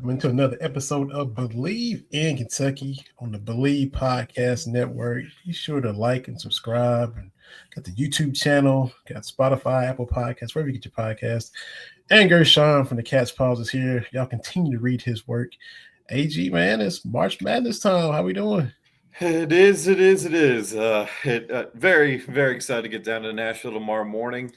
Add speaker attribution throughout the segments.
Speaker 1: Welcome into another episode of Believe in Kentucky on the Believe Podcast Network. Be sure to like and subscribe. And got the YouTube channel, got Spotify, Apple Podcasts, wherever you get your podcasts. And Gershon from the Cat's Paws is here. Y'all continue to read his work. AG, man, it's March Madness time. How we doing?
Speaker 2: It is. Very, very excited to get down to Nashville tomorrow morning.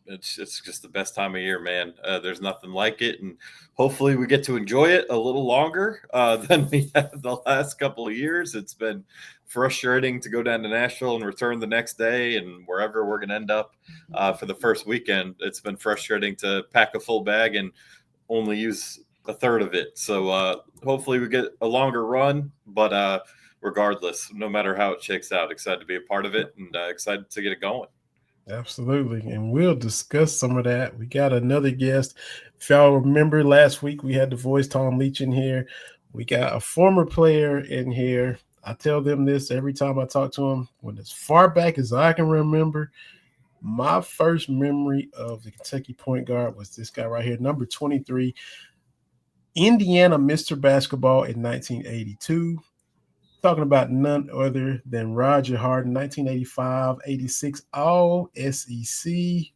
Speaker 2: It's just the best time of year, man. There's nothing like it, and hopefully we get to enjoy it a little longer than we have the last couple of years. It's been frustrating to go down to Nashville and return the next day, and wherever we're going to end up for the first weekend. It's been frustrating to pack a full bag and only use a third of it. So hopefully we get a longer run, but regardless, no matter how it shakes out, excited to be a part of it and excited to get it going.
Speaker 1: Absolutely. And we'll discuss some of that. We got another guest. If y'all remember last week, we had the voice Tom Leach in here. We got a former player in here. I tell them this every time I talk to him. When as far back as I can remember, my first memory of the Kentucky point guard was this guy right here, number 23, Indiana Mr. Basketball in 1982. Talking about none other than Roger Harden, 1985-86 All-SEC,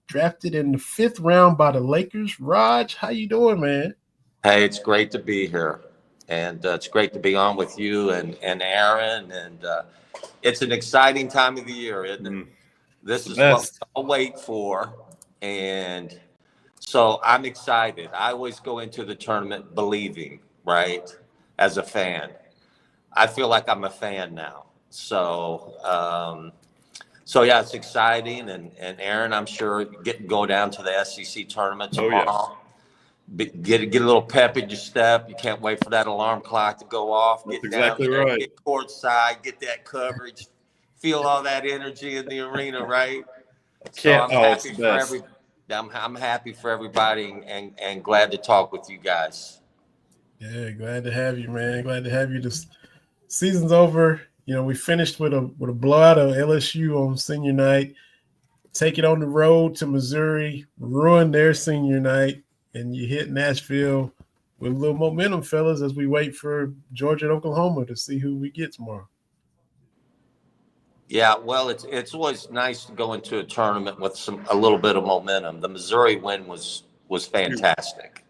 Speaker 1: drafted in the 5th round by the Lakers. Raj, how you doing, man?
Speaker 3: Hey, it's great to be here, and it's great to be on with you and Aaron, and it's an exciting time of the year, isn't it? This is what we all wait for, and so I'm excited. I always go into the tournament believing, right, as a fan. I feel like I'm a fan now. So yeah, it's exciting. And Aaron, I'm sure go down to the SEC tournament tomorrow. Get a little pep in your step. You can't wait for that alarm clock to go off.
Speaker 2: That's
Speaker 3: get
Speaker 2: exactly
Speaker 3: down there,
Speaker 2: right.
Speaker 3: Get courtside, get that coverage, feel all that energy in the arena, right? I'm happy for everybody and glad to talk with you guys.
Speaker 1: Yeah, glad to have you, man. Glad to have you. This season's over. You know, we finished with a blowout of LSU on senior night. Take it on the road to Missouri, ruin their senior night, and you hit Nashville with a little momentum, fellas, as we wait for Georgia and Oklahoma to see who we get tomorrow.
Speaker 3: Yeah, well, it's always nice to go into a tournament with a little bit of momentum. The Missouri win was fantastic,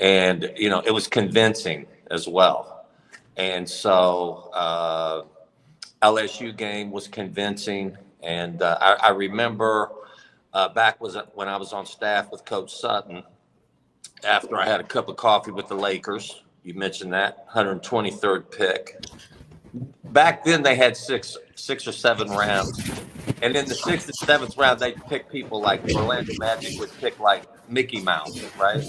Speaker 3: and it was convincing as well. And so LSU game was convincing. And I remember back when I was on staff with Coach Sutton, after I had a cup of coffee with the Lakers, you mentioned that, 123rd pick. Back then they had six or seven rounds. And in the 6th and 7th round, they'd pick people like Orlando Magic would pick like Mickey Mouse, right?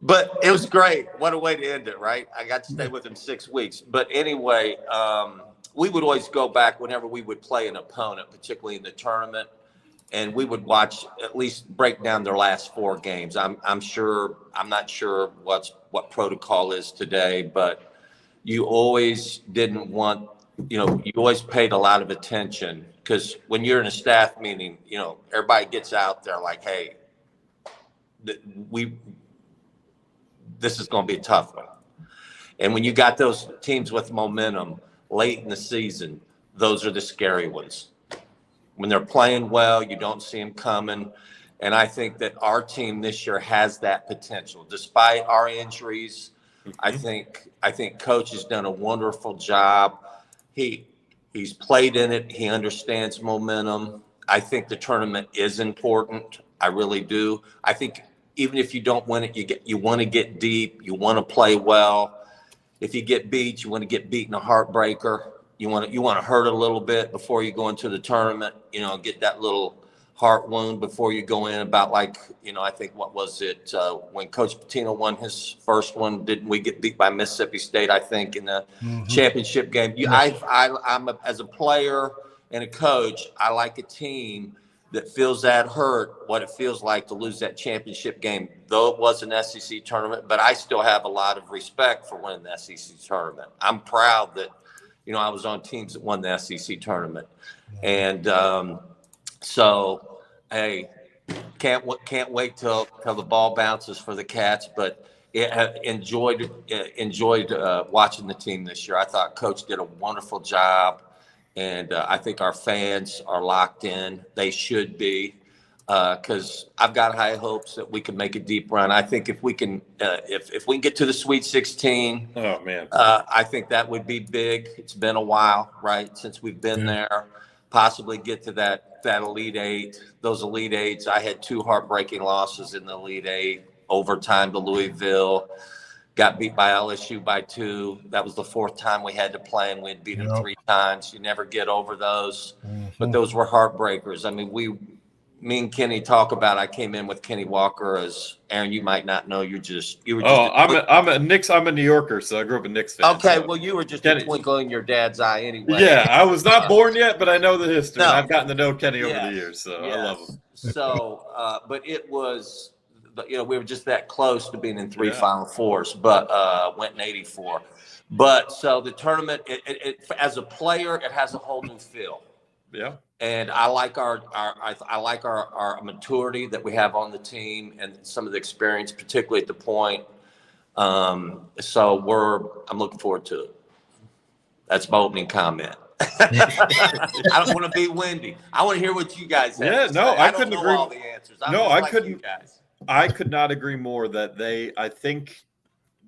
Speaker 3: But it was great. What a way to end it, right? I got to stay with him 6 weeks. But anyway, we would always go back whenever we would play an opponent, particularly in the tournament, and we would watch, at least break down their last 4 games. I'm not sure what protocol is today, but you always didn't want, you always paid a lot of attention, because when you're in a staff meeting, everybody gets out there like, hey, this is going to be a tough one. And when you got those teams with momentum late in the season, those are the scary ones. When they're playing well, you don't see them coming. And I think that our team this year has that potential. Despite our injuries, I think Coach has done a wonderful job. He's played in it. He understands momentum. I think the tournament is important. I really do. I think even if you don't win it, you want to get deep. You want to play well. If you get beat, you want to get beat in a heartbreaker. You want to hurt a little bit before you go into the tournament. Get that little heart wound before you go in. About like, I think what was it when Coach Pitino won his first one? Didn't we get beat by Mississippi State? I think in the championship game. As a player and a coach, I like a team that feels that hurt, what it feels like to lose that championship game, though it was an SEC tournament, but I still have a lot of respect for winning the SEC tournament. I'm proud that, I was on teams that won the SEC tournament. And so, hey, Can't wait till the ball bounces for the Cats, but enjoyed watching the team this year. I thought Coach did a wonderful job, and I think our fans are locked in. They should be, because I've got high hopes that we can make a deep run. I think if we can get to the Sweet 16,
Speaker 2: oh man,
Speaker 3: I think that would be big. It's been a while, right, since we've been there. Possibly get to that Elite Eight. Those Elite Eights, I had 2 heartbreaking losses in the Elite Eight. Overtime to Louisville. Got beat by LSU by 2. That was the 4th time we had to play, and we'd beat them 3 times. You never get over those. But those were heartbreakers. I mean, me and Kenny talk about. I came in with Kenny Walker as Aaron. You might not know. You were just.
Speaker 2: I'm a Knicks. I'm a New Yorker, so I grew up a Knicks fan.
Speaker 3: Okay,
Speaker 2: so.
Speaker 3: well, you were just a twinkle in your dad's eye anyway.
Speaker 2: Yeah, I was not born yet, but I know the history. No. I've gotten to know Kenny over the years, so I love him.
Speaker 3: So, but it was, we were just that close to being in 3 Final Fours, but went in '84. But so the tournament, it as a player, it has a whole new feel.
Speaker 2: Yeah.
Speaker 3: And I like our maturity that we have on the team and some of the experience, particularly at the point. So I'm looking forward to it. That's my opening comment. I don't want to be windy. I want to hear what you guys have.
Speaker 2: Yeah, no, I couldn't agree.
Speaker 3: All the answers.
Speaker 2: I couldn't. I could not agree more that I think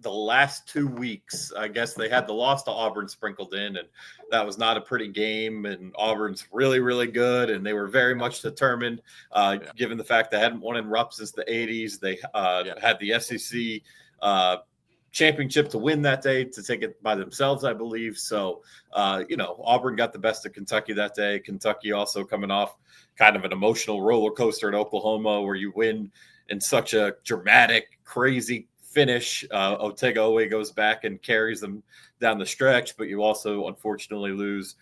Speaker 2: the last 2 weeks, I guess they had the loss to Auburn sprinkled in, and that was not a pretty game. And Auburn's really, really good, and they were very much determined, given the fact they hadn't won in Rupp since the 80s. They had the SEC championship to win that day, to take it by themselves, I believe. So, Auburn got the best of Kentucky that day. Kentucky also coming off kind of an emotional roller coaster at Oklahoma, where you win in such a dramatic, crazy finish. Otega goes back and carries them down the stretch, but you also unfortunately lose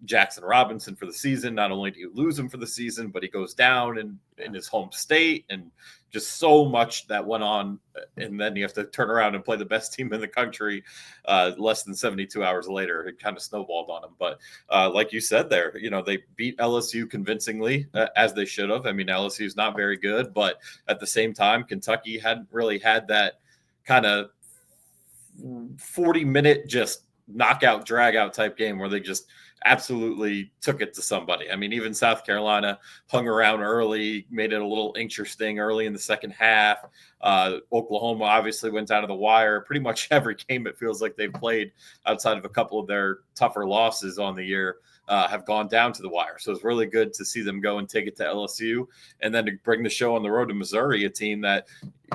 Speaker 2: Jackson Robinson for the season. Not only do you lose him for the season, but he goes down in his home state, and just so much that went on. And then you have to turn around and play the best team in the country less than 72 hours later. It kind of snowballed on them. But like you said there, they beat LSU convincingly, as they should have. I mean, LSU is not very good, but at the same time, Kentucky hadn't really had that kind of 40-minute just knockout, drag-out type game where they just absolutely took it to somebody. I mean, even South Carolina hung around early, made it a little interesting early in the second half. Oklahoma obviously went down to the wire. Pretty much every game it feels like they've played, outside of a couple of their tougher losses on the year, have gone down to the wire. So it's really good to see them go and take it to LSU, and then to bring the show on the road to Missouri, a team that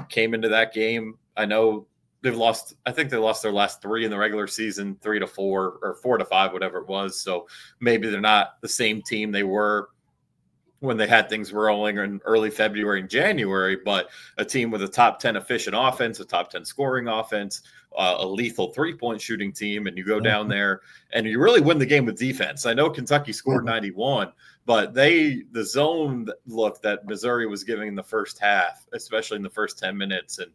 Speaker 2: came into that game. I know I think they lost their last 3 in the regular season, 3-4 or 4-5, whatever it was. So maybe they're not the same team they were when they had things rolling in early February and January, but a team with a top 10 efficient offense, a top 10 scoring offense, a lethal 3-point shooting team. And you go down there and you really win the game with defense. I know Kentucky scored 91, but the zone look that Missouri was giving in the first half, especially in the first 10 minutes, and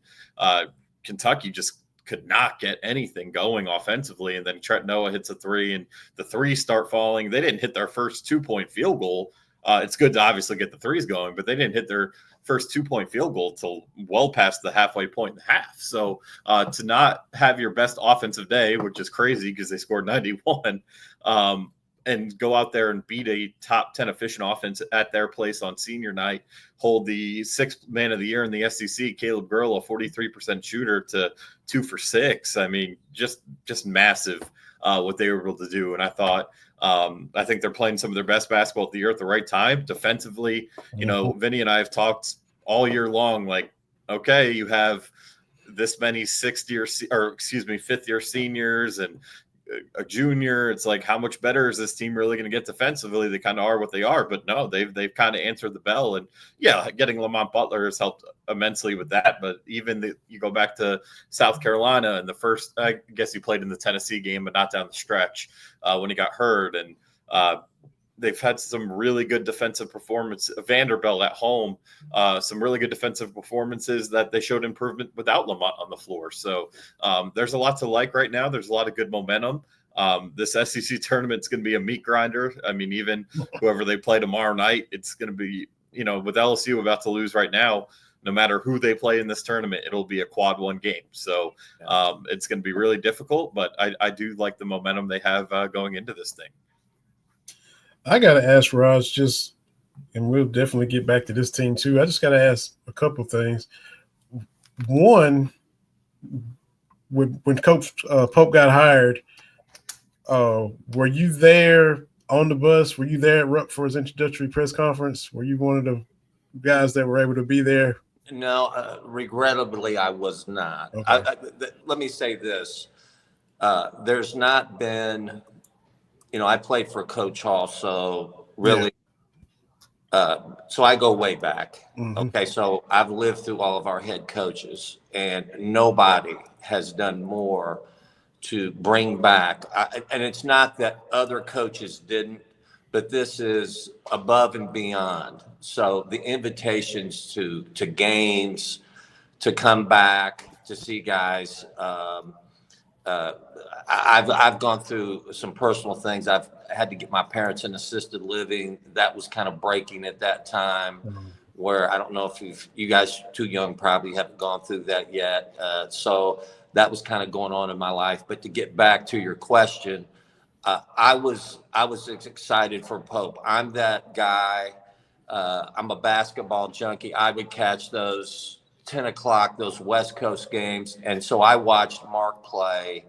Speaker 2: Kentucky just could not get anything going offensively. And then Trent Noah hits a 3, and the 3s start falling. They didn't hit their first 2-point field goal. It's good to obviously get the 3s going, but they didn't hit their first 2-point field goal till well past the halfway point in the half. So to not have your best offensive day, which is crazy because they scored 91, and go out there and beat a top 10 efficient offense at their place on senior night, hold the 6th man of the year in the SEC, Caleb Gurl, a 43% shooter, to 2 for 6. I mean, just massive what they were able to do. And I think they're playing some of their best basketball at the year at the right time. Defensively, Vinny and I have talked all year long, like, okay, you have this many fifth-year seniors and a junior. It's like, how much better is this team really going to get defensively? They kind of are what they are, but no, they've kind of answered the bell. And yeah, getting Lamont Butler has helped immensely with that. But even you go back to South Carolina in the first, I guess he played in the Tennessee game, but not down the stretch when he got hurt. And they've had some really good defensive performance. Vanderbilt at home, some really good defensive performances that they showed improvement without Lamont on the floor. So there's a lot to like right now. There's a lot of good momentum. This SEC tournament is going to be a meat grinder. I mean, even whoever they play tomorrow night, it's going to be with LSU about to lose right now, no matter who they play in this tournament, it'll be a quad one game. So it's going to be really difficult, but I do like the momentum they have going into this thing.
Speaker 1: I got to ask Raj and we'll definitely get back to this team too. I just got to ask a couple things. One, when Coach Pope got hired, were you there on the bus? Were you there at Rupp for his introductory press conference? Were you one of the guys that were able to be there?
Speaker 3: No, regrettably, I was not.
Speaker 1: Okay.
Speaker 3: Let me say this. There's not been, I played for Coach Hall, so really, so I go way back.
Speaker 1: Mm-hmm.
Speaker 3: Okay, so I've lived through all of our head coaches, and nobody has done more to bring back. And it's not that other coaches didn't, but this is above and beyond. So the invitations to games, to come back, to see guys. I've gone through some personal things. I've had to get my parents in assisted living. That was kind of breaking at that time, where I don't know if you guys too young probably haven't gone through that yet. So that was kind of going on in my life. But to get back to your question, I was excited for Pope. I'm that guy. I'm a basketball junkie. I would catch those 10 o'clock, those West Coast games. And so I watched Mark play,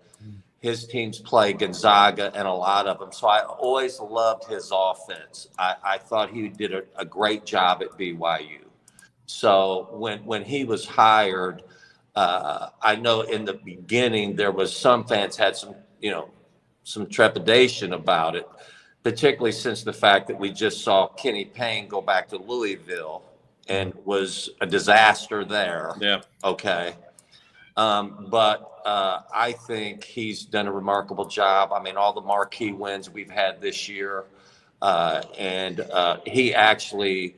Speaker 3: his teams play Gonzaga and a lot of them. So I always loved his offense. I thought he did a great job at BYU. So when he was hired, I know in the beginning there was some fans had some trepidation about it, particularly since the fact that we just saw Kenny Payne go back to Louisville and was a disaster there.
Speaker 2: Yeah.
Speaker 3: Okay. But I think he's done a remarkable job. I mean, all the marquee wins we've had this year. And he actually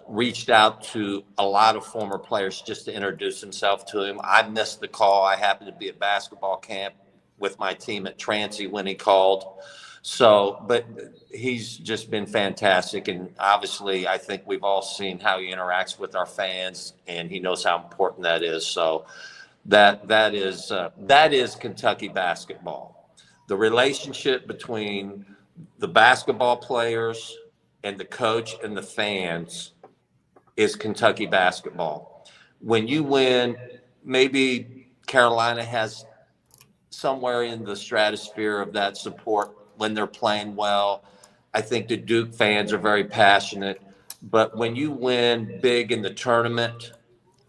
Speaker 3: reached out to a lot of former players just to introduce himself to him. I missed the call. I happened to be at basketball camp with my team at Transy when he called. So, but he's just been fantastic. And obviously, I think we've all seen how he interacts with our fans, and he knows how important that is. So that is Kentucky basketball. The relationship between the basketball players and the coach and the fans is Kentucky basketball. When you win, maybe Carolina has somewhere in the stratosphere of that support when they're playing well. I think the Duke fans are very passionate. But when you win big in the tournament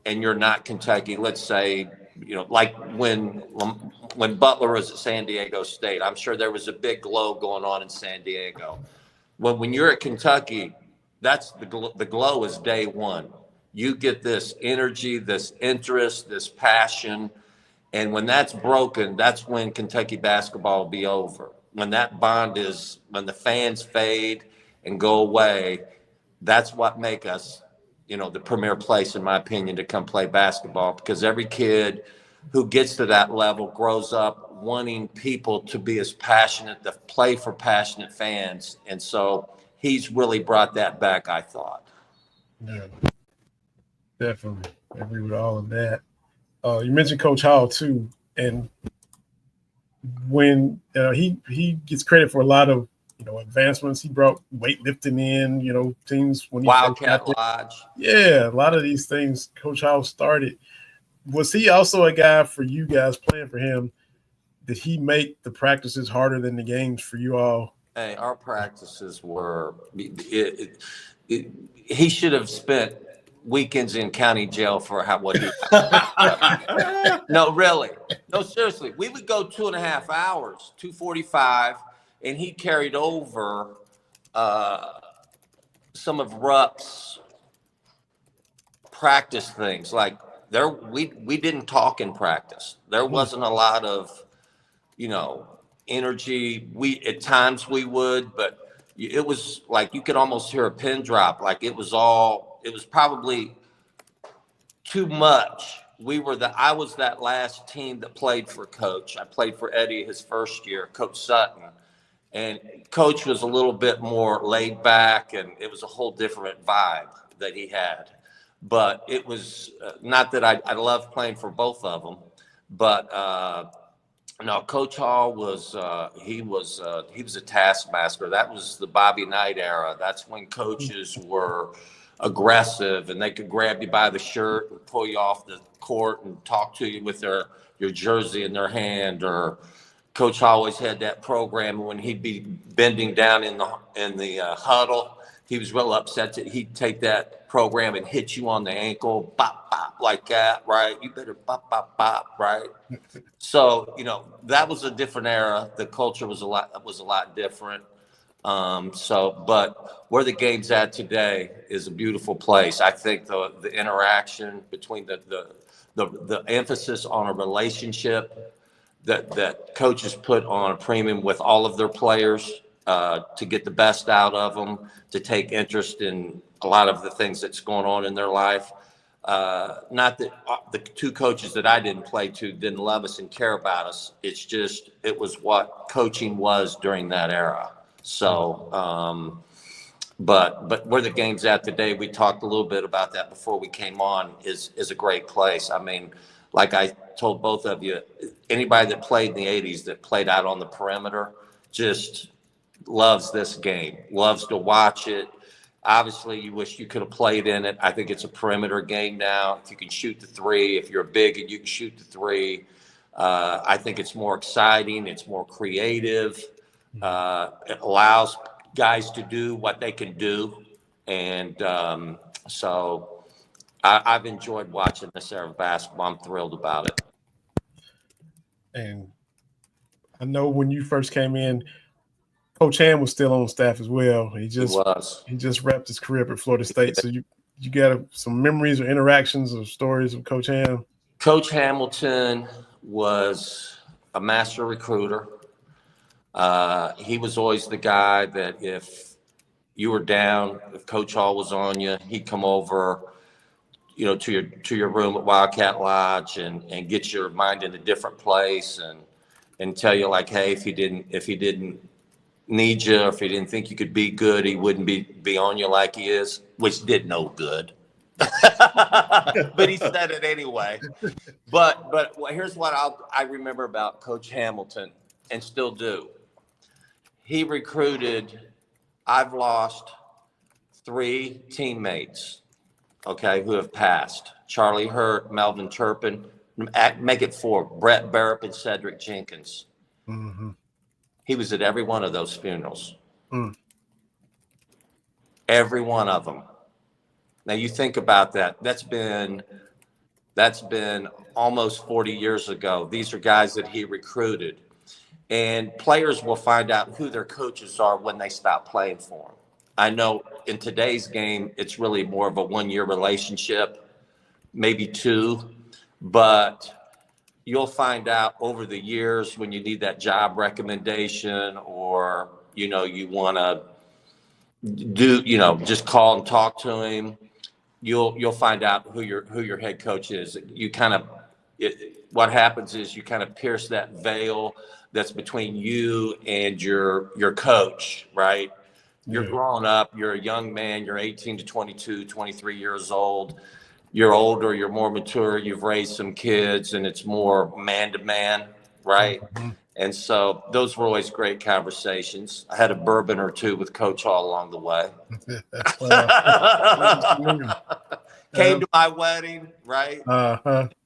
Speaker 3: and you're not Kentucky, let's say, like when Butler was at San Diego State, I'm sure there was a big glow going on in San Diego. When you're at Kentucky, that's the glow is day one. You get this energy, this interest, this passion. And when that's broken, that's when Kentucky basketball will be over. When that bond when the fans fade and go away, that's what make us, the premier place, in my opinion, to come play basketball, because every kid who gets to that level grows up wanting people to be as passionate, to play for passionate fans. And so he's really brought that back, I thought.
Speaker 1: Yeah, definitely. I agree with all of that. You mentioned Coach Hall too, and when he gets credit for a lot of advancements, he brought weightlifting in, teams when he
Speaker 3: Wildcat Lodge.
Speaker 1: Yeah, a lot of these things Coach Hall started. Was he also a guy for you guys playing for him? Did he make the practices harder than the games for you all?
Speaker 3: Hey, our practices were. He should have spent weekends in county jail for what he. No, really. No, seriously. We would go 2.5 hours, 2:45, and he carried over some of Rupp's practice things. Like we didn't talk in practice. There wasn't a lot of, energy. At times we would, but it was like you could almost hear a pin drop. Like it was probably too much. I was that last team that played for Coach. I played for Eddie his first year, Coach Sutton. And Coach was a little bit more laid back, and it was a whole different vibe that he had. But it was not that I loved playing for both of them, but no, Coach Hall was he was a taskmaster. That was the Bobby Knight era. That's when coaches were aggressive and they could grab you by the shirt and pull you off the court and talk to you with your jersey in their hand. Or Coach Hall always had that program when he'd be bending down in the huddle. He was real upset that he'd take that program and hit you on the ankle, bop, bop, like that, right? You better bop, bop, bop, right? So, that was a different era. The culture was a lot different. But where the game's at today is a beautiful place. I think the interaction between the emphasis on a relationship that coaches put on a premium with all of their players, to get the best out of them, to take interest in a lot of the things that's going on in their life. Not that the two coaches that I didn't play to didn't love us and care about us. It's just, it was what coaching was during that era. So, but where the game's at today, we talked a little bit about that before we came on, is a great place. I mean, like I told both of you, anybody that played in the 80s that played out on the perimeter just loves this game, loves to watch it. Obviously, you wish you could have played in it. I think it's a perimeter game now. If you can shoot the three, if you're big and you can shoot the three, I think it's more exciting. It's more creative. It allows guys to do what they can do. And so I've enjoyed watching this era of basketball. I'm thrilled about it.
Speaker 1: And I know when you first came in, Coach Ham was still on staff as well. He just wrapped his career at Florida State. So you got some memories or interactions or stories with Coach Ham?
Speaker 3: Coach Hamilton was a master recruiter. He was always the guy that if you were down, if Coach Hall was on you, he'd come over, to your room at Wildcat Lodge and get your mind in a different place and tell you, like, hey, if he didn't need you, or if he didn't think you could be good, he wouldn't be on you like he is, which did no good. But he said it anyway. But here's what I remember about Coach Hamilton, and still do. He recruited. I've lost 3 teammates, okay, who have passed. Charlie Hurt, Melvin Turpin, make it 4, Brett Barrett and Cedric Jenkins.
Speaker 1: Mm-hmm.
Speaker 3: He was at every one of those funerals.
Speaker 1: Mm.
Speaker 3: Every one of them. Now you think about that. That's been almost 40 years ago. These are guys that he recruited. And players will find out who their coaches are when they stop playing for them. I know in today's game, it's really more of a 1-year relationship, maybe 2, but you'll find out over the years when you need that job recommendation, or, you want to do, just call and talk to him. You'll find out who your head coach is. What happens is you kind of pierce that veil that's between you and your coach, right? You're growing up, you're a young man, you're 18 to 22, 23 years old. You're older, you're more mature, you've raised some kids, and it's more man to man, right? Mm-hmm. And so those were always great conversations. I had a bourbon or 2 with Coach Hall along the way. Came to my wedding, right?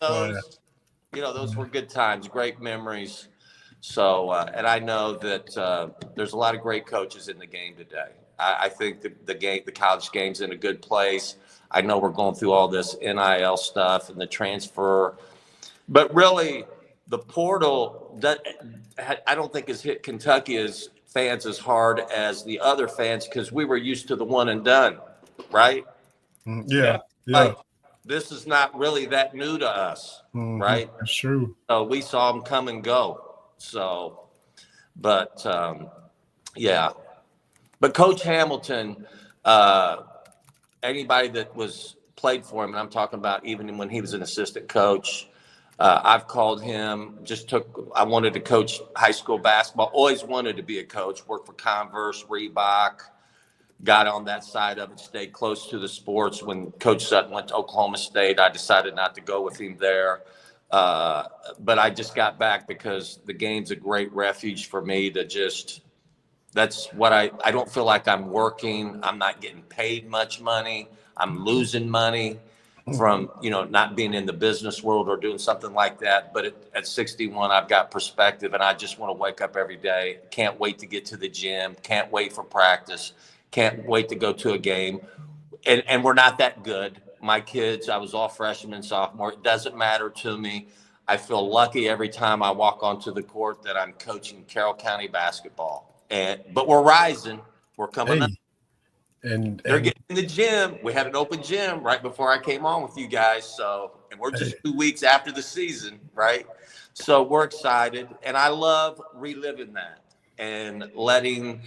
Speaker 3: Those were good times, great memories. So, and I know that there's a lot of great coaches in the game today. I think the college game's in a good place. I know we're going through all this NIL stuff and the transfer, but really the portal, I don't think has hit Kentucky's fans as hard as the other fans, because we were used to the one and done, right?
Speaker 1: Yeah.
Speaker 3: Like, this is not really that new to us, right?
Speaker 1: That's true.
Speaker 3: So we saw them come and go. So, but yeah. But Coach Hamilton, anybody that was played for him, and I'm talking about even when he was an assistant coach, I've called him, I wanted to coach high school basketball, always wanted to be a coach, worked for Converse, Reebok, got on that side of it, stayed close to the sports. When Coach Sutton went to Oklahoma State, I decided not to go with him there. But I just got back because the game's a great refuge for me to that's what I don't feel like I'm working. I'm not getting paid much money. I'm losing money from, not being in the business world or doing something like that. But at 61, I've got perspective, and I just want to wake up every day. Can't wait to get to the gym. Can't wait for practice. Can't wait to go to a game. And we're not that good. My kids, I was all freshman, sophomore. It doesn't matter to me. I feel lucky every time I walk onto the court that I'm coaching Carroll County basketball. But we're rising. We're coming up.
Speaker 1: And
Speaker 3: they're getting in the gym. We had an open gym right before I came on with you guys. And we're just 2 weeks after the season, right? So we're excited. And I love reliving that and letting,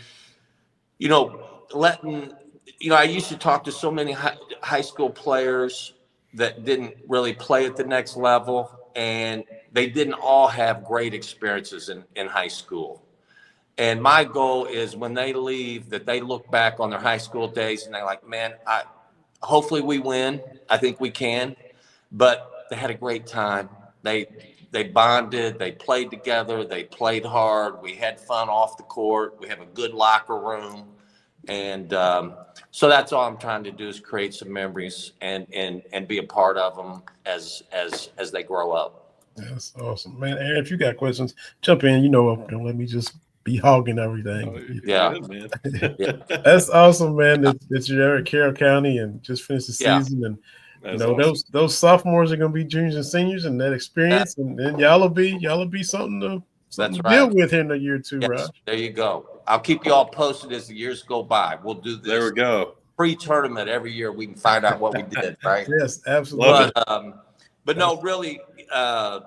Speaker 3: I used to talk to so many high school players that didn't really play at the next level, and they didn't all have great experiences in high school. And my goal is when they leave, that they look back on their high school days and they're like, man, hopefully we win. I think we can. But they had a great time. They bonded. They played together. They played hard. We had fun off the court. We have a good locker room. And so that's all I'm trying to do is create some memories and be a part of them as they grow up.
Speaker 1: That's awesome, man. Aaron, if you got questions, jump in. Don't let me just be hogging everything.
Speaker 3: Yeah,
Speaker 2: man.
Speaker 1: That's awesome, man. That you're at Carroll County and just finished the season, and
Speaker 2: awesome.
Speaker 1: those sophomores are going to be juniors and seniors, and that experience, and then y'all will be something to deal with here in a year or two, right?
Speaker 3: There you go. I'll keep you all posted as the years go by. We'll do this.
Speaker 2: There we go.
Speaker 3: Pre-tournament every year. We can find out what we did, right?
Speaker 1: Yes, absolutely.
Speaker 3: But no, really, I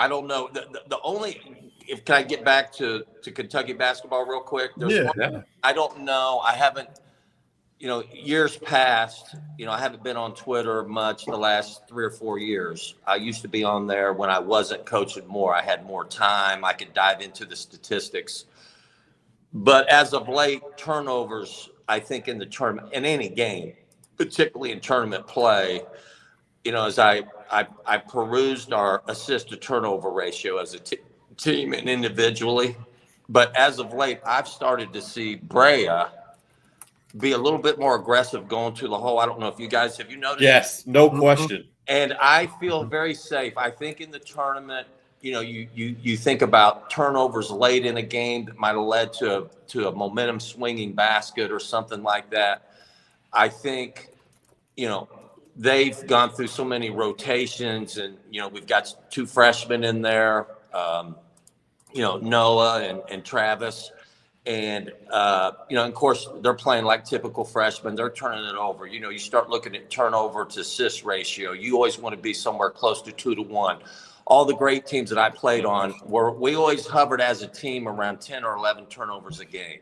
Speaker 3: don't know. The only, can I get back to Kentucky basketball real quick? I don't know. I haven't, years past, I haven't been on Twitter much the last 3 or 4 years. I used to be on there when I wasn't coaching more. I had more time. I could dive into the statistics. But as of late, turnovers, I think in the tournament, in any game, particularly in tournament play, as I perused our assist to turnover ratio as a team and individually. But as of late, I've started to see Brea be a little bit more aggressive going to the hole. I don't know if you guys, have you noticed?
Speaker 2: Yes, no question.
Speaker 3: And I feel very safe. I think in the tournament, you think about turnovers late in a game that might have led to a momentum swinging basket or something like that. I think, they've gone through so many rotations, and we've got 2 freshmen in there, Noah and Travis, and of course they're playing like typical freshmen. They're turning it over. You start looking at turnover to assist ratio. You always want to be somewhere close to 2 to 1. All the great teams that I played on we always hovered as a team around 10 or 11 turnovers a game.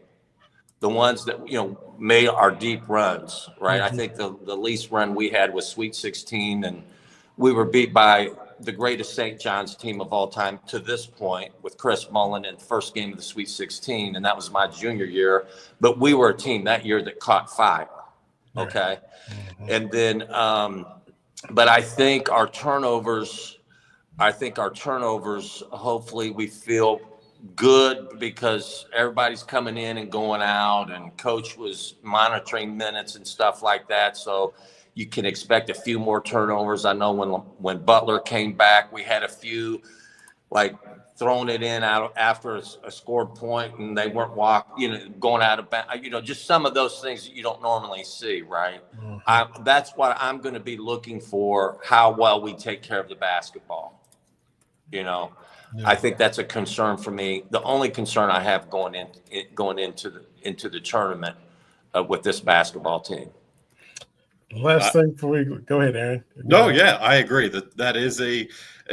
Speaker 3: The ones that, made our deep runs, right? I think the least run we had was Sweet 16, and we were beat by the greatest St. John's team of all time to this point with Chris Mullen in the first game of the Sweet 16, and that was my junior year. But we were a team that year that caught fire, okay? And then, but I think our turnovers, hopefully we feel good because everybody's coming in and going out, and coach was monitoring minutes and stuff like that. So you can expect a few more turnovers. I know when Butler came back, we had a few like throwing it in out after a scored point, and they weren't going out of bounds. Just some of those things that you don't normally see, right? That's what I'm going to be looking for, how well we take care of the basketball. I think that's a concern for me. The only concern I have going into the tournament with this basketball team.
Speaker 1: Last thing before we go ahead, Aaron.
Speaker 2: No, yeah, I agree that is a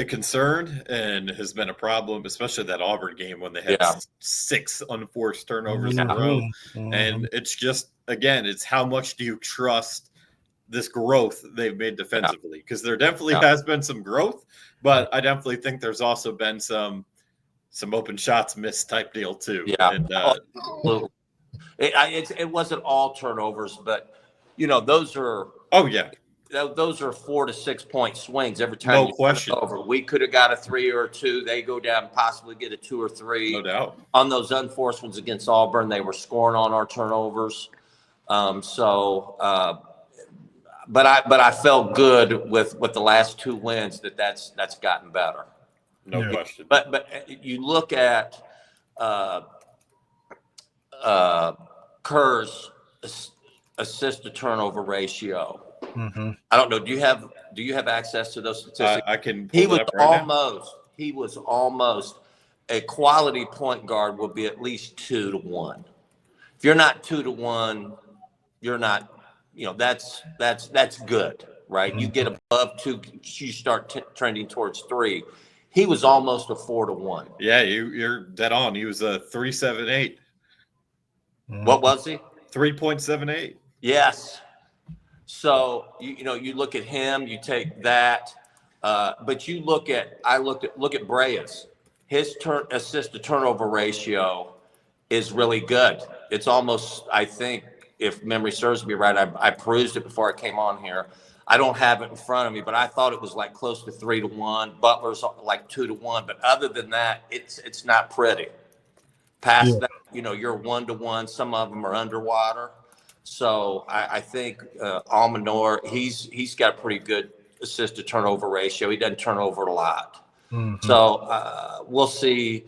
Speaker 2: concern and has been a problem, especially that Auburn game when they had 6 unforced turnovers in a row. And it's just, again, it's how much do you trust this growth they've made defensively, because there definitely
Speaker 3: Yeah.
Speaker 2: has been some growth, but I definitely think there's also been some open shots missed type deal too.
Speaker 3: Yeah.
Speaker 2: And
Speaker 3: Absolutely. It wasn't all turnovers, but those are
Speaker 2: oh yeah,
Speaker 3: those are 4 to 6 point swings every time
Speaker 2: no
Speaker 3: you
Speaker 2: question,
Speaker 3: turn it over. We could have got a 3 or a 2. They go down and possibly get a 2 or 3.
Speaker 2: no doubt.
Speaker 3: On those unforced ones against Auburn, they were scoring on our turnovers. But I felt good with the last 2 wins that's gotten better.
Speaker 2: No question.
Speaker 3: But you look at Kerr's assist to turnover ratio.
Speaker 1: Mm-hmm.
Speaker 3: I don't know. Do you have access to those statistics?
Speaker 2: I can pull it up right now.
Speaker 3: He was almost a quality point guard would be at least 2 to 1. If you're not 2 to 1, you're not. That's good, right?
Speaker 1: Mm-hmm.
Speaker 3: You get above 2, you start trending towards 3. He was almost a 4 to 1.
Speaker 2: Yeah, you're dead on. He was a 3.78.
Speaker 1: Mm-hmm.
Speaker 3: What was he?
Speaker 2: 3.78.
Speaker 3: Yes. So you look at him, you take that, but you look at Brea's. His assist to turnover ratio is really good. It's almost, I think, if memory serves me right, I perused it before I came on here. I don't have it in front of me, but I thought it was like close to 3 to 1. Butler's like 2 to 1, but other than that, it's not pretty. Past that, you're 1 to 1. Some of them are underwater. So I think Almanor, he's got a pretty good assist to turnover ratio. He doesn't turn over a lot.
Speaker 1: Mm-hmm.
Speaker 3: So we'll see.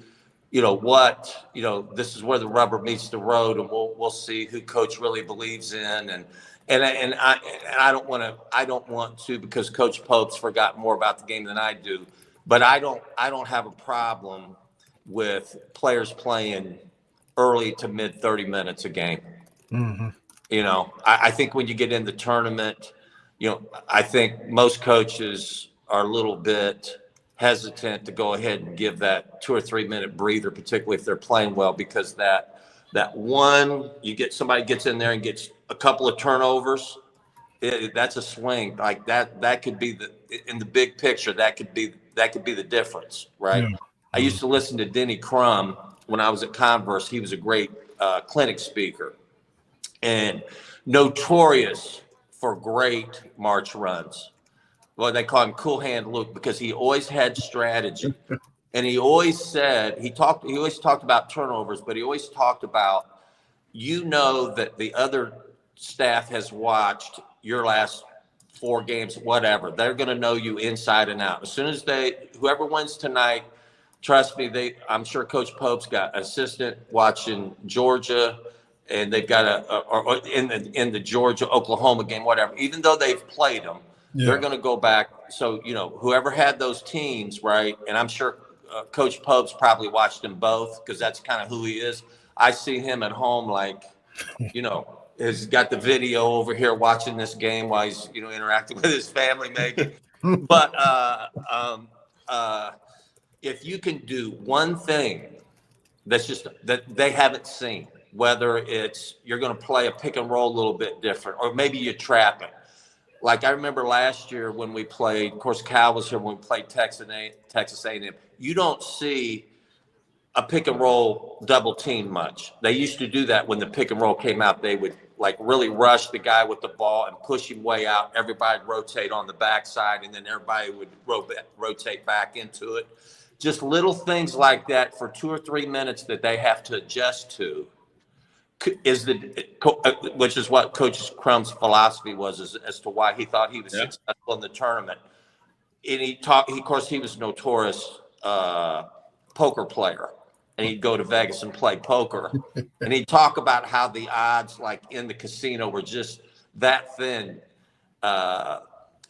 Speaker 3: This is where the rubber meets the road, and we'll see who coach really believes in. And I don't want to because Coach Pope's forgotten more about the game than I do. But I don't have a problem with players playing early to mid 30 minutes a game.
Speaker 1: Mm-hmm.
Speaker 3: I think when you get in the tournament, I think most coaches are a little bit hesitant to go ahead and give that 2 or 3 minute breather, particularly if they're playing well, because that one, somebody gets in there and gets a couple of turnovers, that's a swing. Like that could be in the big picture, that could be the difference, right? Yeah. I used to listen to Denny Crum when I was at Converse. He was a great clinic speaker and notorious for great march runs. Well, they call him Cool Hand Luke because he always had strategy. And he always said, he always talked about turnovers, but he always talked about, that the other staff has watched your last 4 games, whatever. They're going to know you inside and out. As soon as whoever wins tonight, trust me, I'm sure Coach Pope's got an assistant watching Georgia, and they've got in the Georgia-Oklahoma game, whatever. Even though they've played them, they're going to go back. So, whoever had those teams, right, and I'm sure Coach Pope's probably watched them both because that's kind of who he is. I see him at home like, has got the video over here watching this game while he's, interacting with his family maybe. But if you can do one thing that's just that they haven't seen, whether it's you're going to play a pick and roll a little bit different, or maybe you trap it. Like I remember last year when we played, of course, Cal was here when we played Texas A&M. You don't see a pick and roll double team much. They used to do that when the pick and roll came out. They would like really rush the guy with the ball and push him way out. Everybody would rotate on the backside, and then everybody would rotate back into it. Just little things like that for 2 or 3 minutes that they have to adjust to. Which is what Coach Crum's philosophy was as to why he thought he was successful in the tournament. And of course, he was a notorious poker player, and he'd go to Vegas and play poker. And he'd talk about how the odds, like in the casino, were just that thin,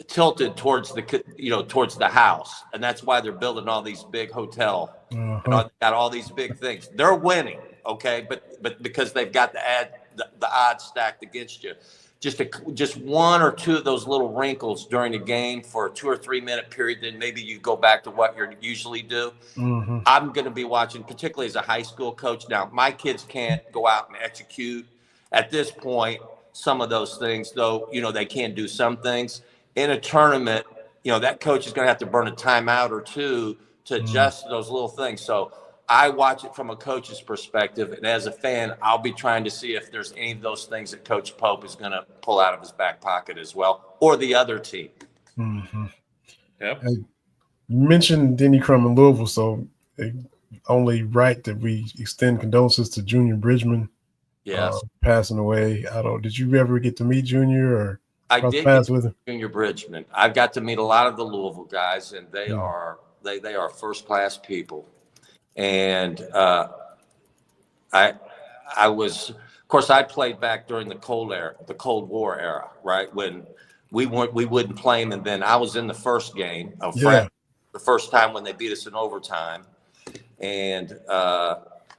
Speaker 3: tilted towards the house, and that's why they're building all these big hotel, got all these big things. They're winning. Okay, but because they've got the odds stacked against you, just 1 or 2 of those little wrinkles during the game for a 2 or 3 minute period, then maybe you go back to what you usually do. Mm-hmm. I'm going to be watching, particularly as a high school coach. Now, my kids can't go out and execute at this point. some of those things, though, they can't do some things. In a tournament, that coach is going to have to burn a timeout or two to adjust those little things. So I watch it from a coach's perspective. And as a fan, I'll be trying to see if there's any of those things that Coach Pope is going to pull out of his back pocket as well, or the other team.
Speaker 1: Mm-hmm.
Speaker 2: Yep.
Speaker 1: You mentioned Denny Crum in Louisville, so only right that we extend condolences to Junior Bridgeman.
Speaker 3: Yes.
Speaker 1: Passing away. Did you ever get to meet Junior or
Speaker 3: I
Speaker 1: cross
Speaker 3: did
Speaker 1: paths
Speaker 3: get
Speaker 1: with him?
Speaker 3: Junior Bridgeman. I've got to meet a lot of the Louisville guys, and they are first class people. And I was, of course, I played back during the Cold War era, right? When we wouldn't play them, and then I was in the first game of the first time when they beat us in overtime, and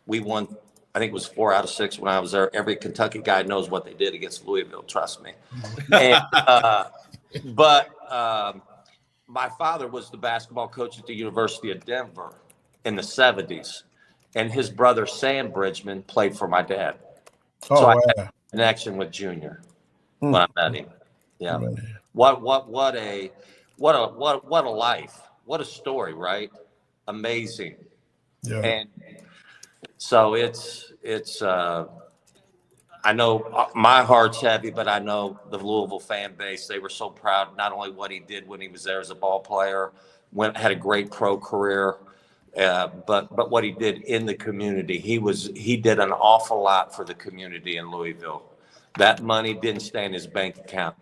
Speaker 3: we won. I think it was 4 out of 6 when I was there. Every Kentucky guy knows what they did against Louisville. Trust me. And, but my father was the basketball coach at the University of Denver in the 70s, and his brother Sam Bridgeman played for my dad.
Speaker 1: Oh,
Speaker 3: so I
Speaker 1: wow.
Speaker 3: had a connection with Junior when I met him. Yeah.
Speaker 1: Man.
Speaker 3: What a life. What a story, right? Amazing.
Speaker 1: Yeah.
Speaker 3: And so it's I know my heart's heavy, but I know the Louisville fan base, they were so proud, not only what he did when he was there as a ball player, had a great pro career, but what he did in the community. He did an awful lot for the community in Louisville. That money didn't stay in his bank account.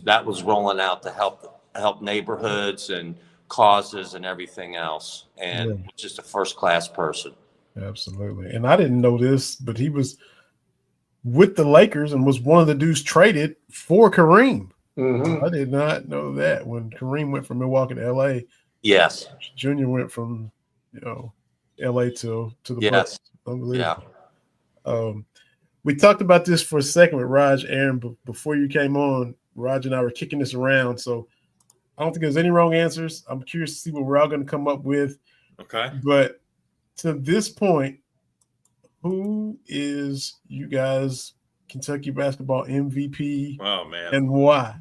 Speaker 3: That was rolling out to help neighborhoods and causes and everything else. And just a first class person.
Speaker 1: Absolutely. And I didn't know this, but he was with the Lakers and was one of the dudes traded for Kareem.
Speaker 3: Mm-hmm.
Speaker 1: I did not know that when Kareem went from Milwaukee to LA.
Speaker 3: Yes.
Speaker 1: Junior went from LA to the
Speaker 3: Yes.
Speaker 1: Bucks. Unbelievable.
Speaker 3: Yeah.
Speaker 1: We talked about this for a second with Raj, Aaron, but before you came on, Raj and I were kicking this around. So I don't think there's any wrong answers. I'm curious to see what we're all going to come up with.
Speaker 2: Okay.
Speaker 1: But to this point, who is you guys' Kentucky basketball MVP?
Speaker 2: Oh, man.
Speaker 1: And why?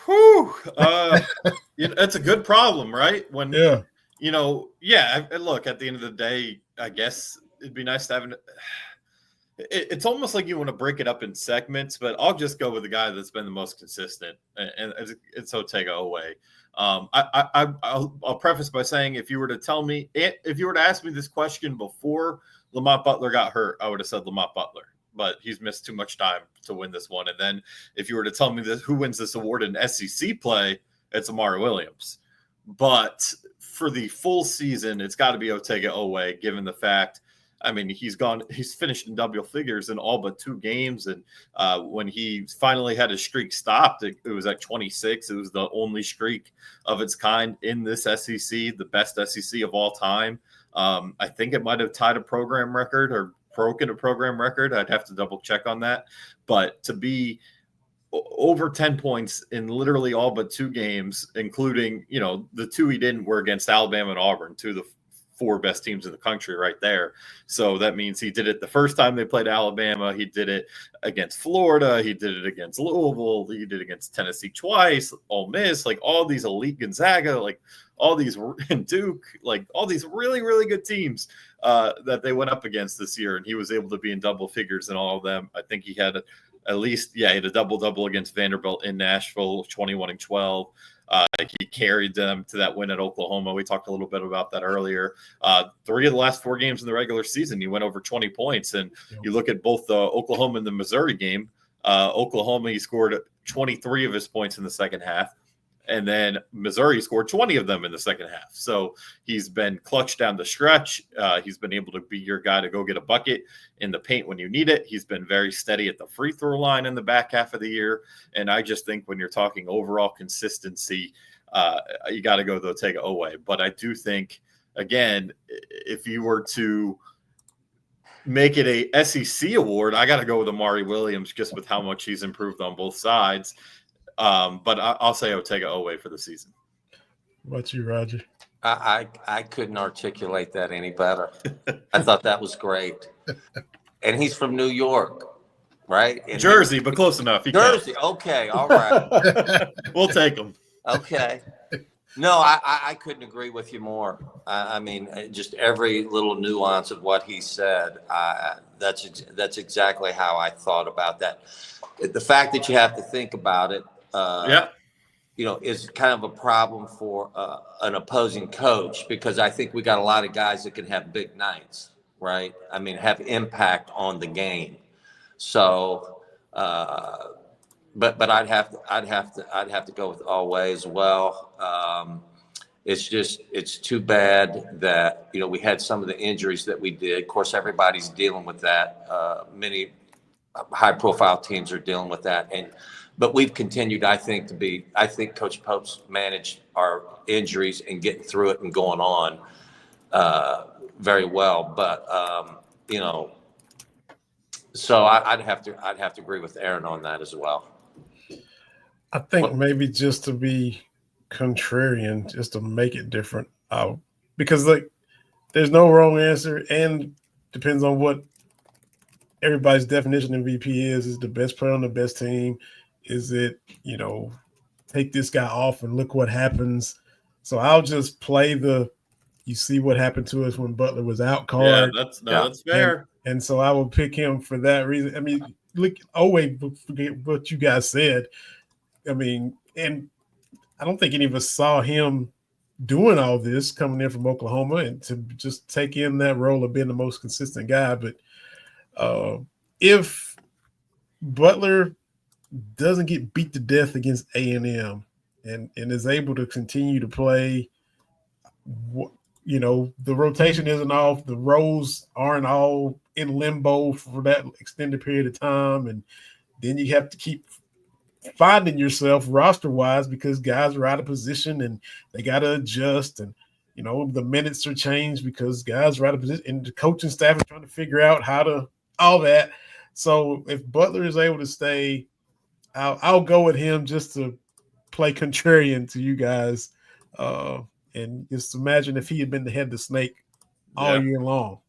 Speaker 2: Whew. That's a good problem, right? When, look, at the end of the day, I guess it'd be nice to have it's almost like you want to break it up in segments, but I'll just go with the guy that's been the most consistent, and it's Otega Oweh. I'll preface by saying if you were to ask me this question before Lamont Butler got hurt, I would have said Lamont Butler, but he's missed too much time to win this one. And then if you were to tell me who wins this award in SEC play, it's Amari Williams. But for the full season, it's got to be Otega Oweh, given the fact, he's finished in double figures in all but 2 games. And when he finally had his streak stopped, it was at 26. It was the only streak of its kind in this SEC, the best SEC of all time. I think it might have tied a program record or broken a program record. I'd have to double check on that. But to be over 10 points in literally all but 2 games, including, the 2 he didn't were against Alabama and Auburn, 2 of the 4 best teams in the country right there. So that means he did it the first time they played Alabama. He did it against Florida. He did it against Louisville. He did it against Tennessee twice, Ole Miss, like all these elite Gonzaga, like all these, and Duke, like all these really, really good teams that they went up against this year. And he was able to be in double figures in all of them. I think he had he had a double-double against Vanderbilt in Nashville, 21 and 12. He carried them to that win at Oklahoma. We talked a little bit about that earlier. 3 of the last 4 games in the regular season, he went over 20 points. And you look at both the Oklahoma and the Missouri game. Oklahoma, he scored 23 of his points in the second half. And then Missouri scored 20 of them in the second half. So he's been clutch down the stretch. He's been able to be your guy to go get a bucket in the paint when you need it. He's been very steady at the free throw line in the back half of the year. And I just think when you're talking overall consistency, you got to go with Otega Oweh. But I do think, again, if you were to make it a SEC award, I got to go with Amari Williams just with how much he's improved on both sides. But I'll say Otega Oweh for the season.
Speaker 1: What about you, Roger?
Speaker 3: I couldn't articulate that any better. I thought that was great. And he's from New York. right? And
Speaker 2: Jersey, but close enough. He
Speaker 3: Jersey. Okay. All right.
Speaker 2: We'll take him.
Speaker 3: Okay. No, I couldn't agree with you more. I mean, just every little nuance of what he said. That's exactly how I thought about that. The fact that you have to think about it,
Speaker 2: Yeah.
Speaker 3: is kind of a problem for an opposing coach, because I think we got a lot of guys that can have big nights, right? I mean, have impact on the game. So, but I'd have to go with Alway as well. It's too bad that we had some of the injuries that we did. Of course, everybody's dealing with that. Many high-profile teams are dealing with that, but we've continued, I think Coach Pope's managed our injuries and getting through it and going on very well. But so I'd have to agree with Aaron on that as well.
Speaker 1: I think maybe just to be contrarian, just to make it different, because there's no wrong answer, and depends on what everybody's definition of MVP is. Is the best player on the best team? Is it, take this guy off and look what happens? So I'll just play you see what happened to us when Butler was out card.
Speaker 2: Yeah, that's fair.
Speaker 1: And so I will pick him for that reason. I mean, look, forget what you guys said. I mean, and I don't think any of us saw him doing all this coming in from Oklahoma and to just take in that role of being the most consistent guy. But if Butler doesn't get beat to death against A&M and is able to continue to play, the rotation isn't off, the roles aren't all in limbo for that extended period of time, and then you have to keep finding yourself roster-wise because guys are out of position and they got to adjust, and the minutes are changed because guys are out of position, and the coaching staff is trying to figure out how to all that. So if Butler is able to stay, I'll go with him just to play contrarian to you guys, and just imagine if he had been the head of the snake all year long.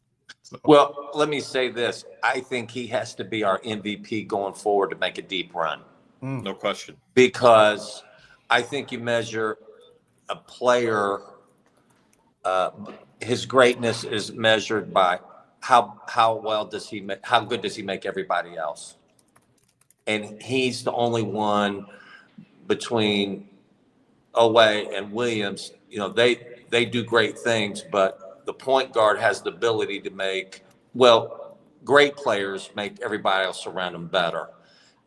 Speaker 1: So.
Speaker 3: Well, let me say this: I think he has to be our MVP going forward to make a deep run.
Speaker 2: No question.
Speaker 3: Because I think you measure a player, his greatness is measured by how well does he make, how good does he make everybody else? And he's the only one between Oweh and Williams. They do great things, but the point guard has the ability to make, great players make everybody else around them better.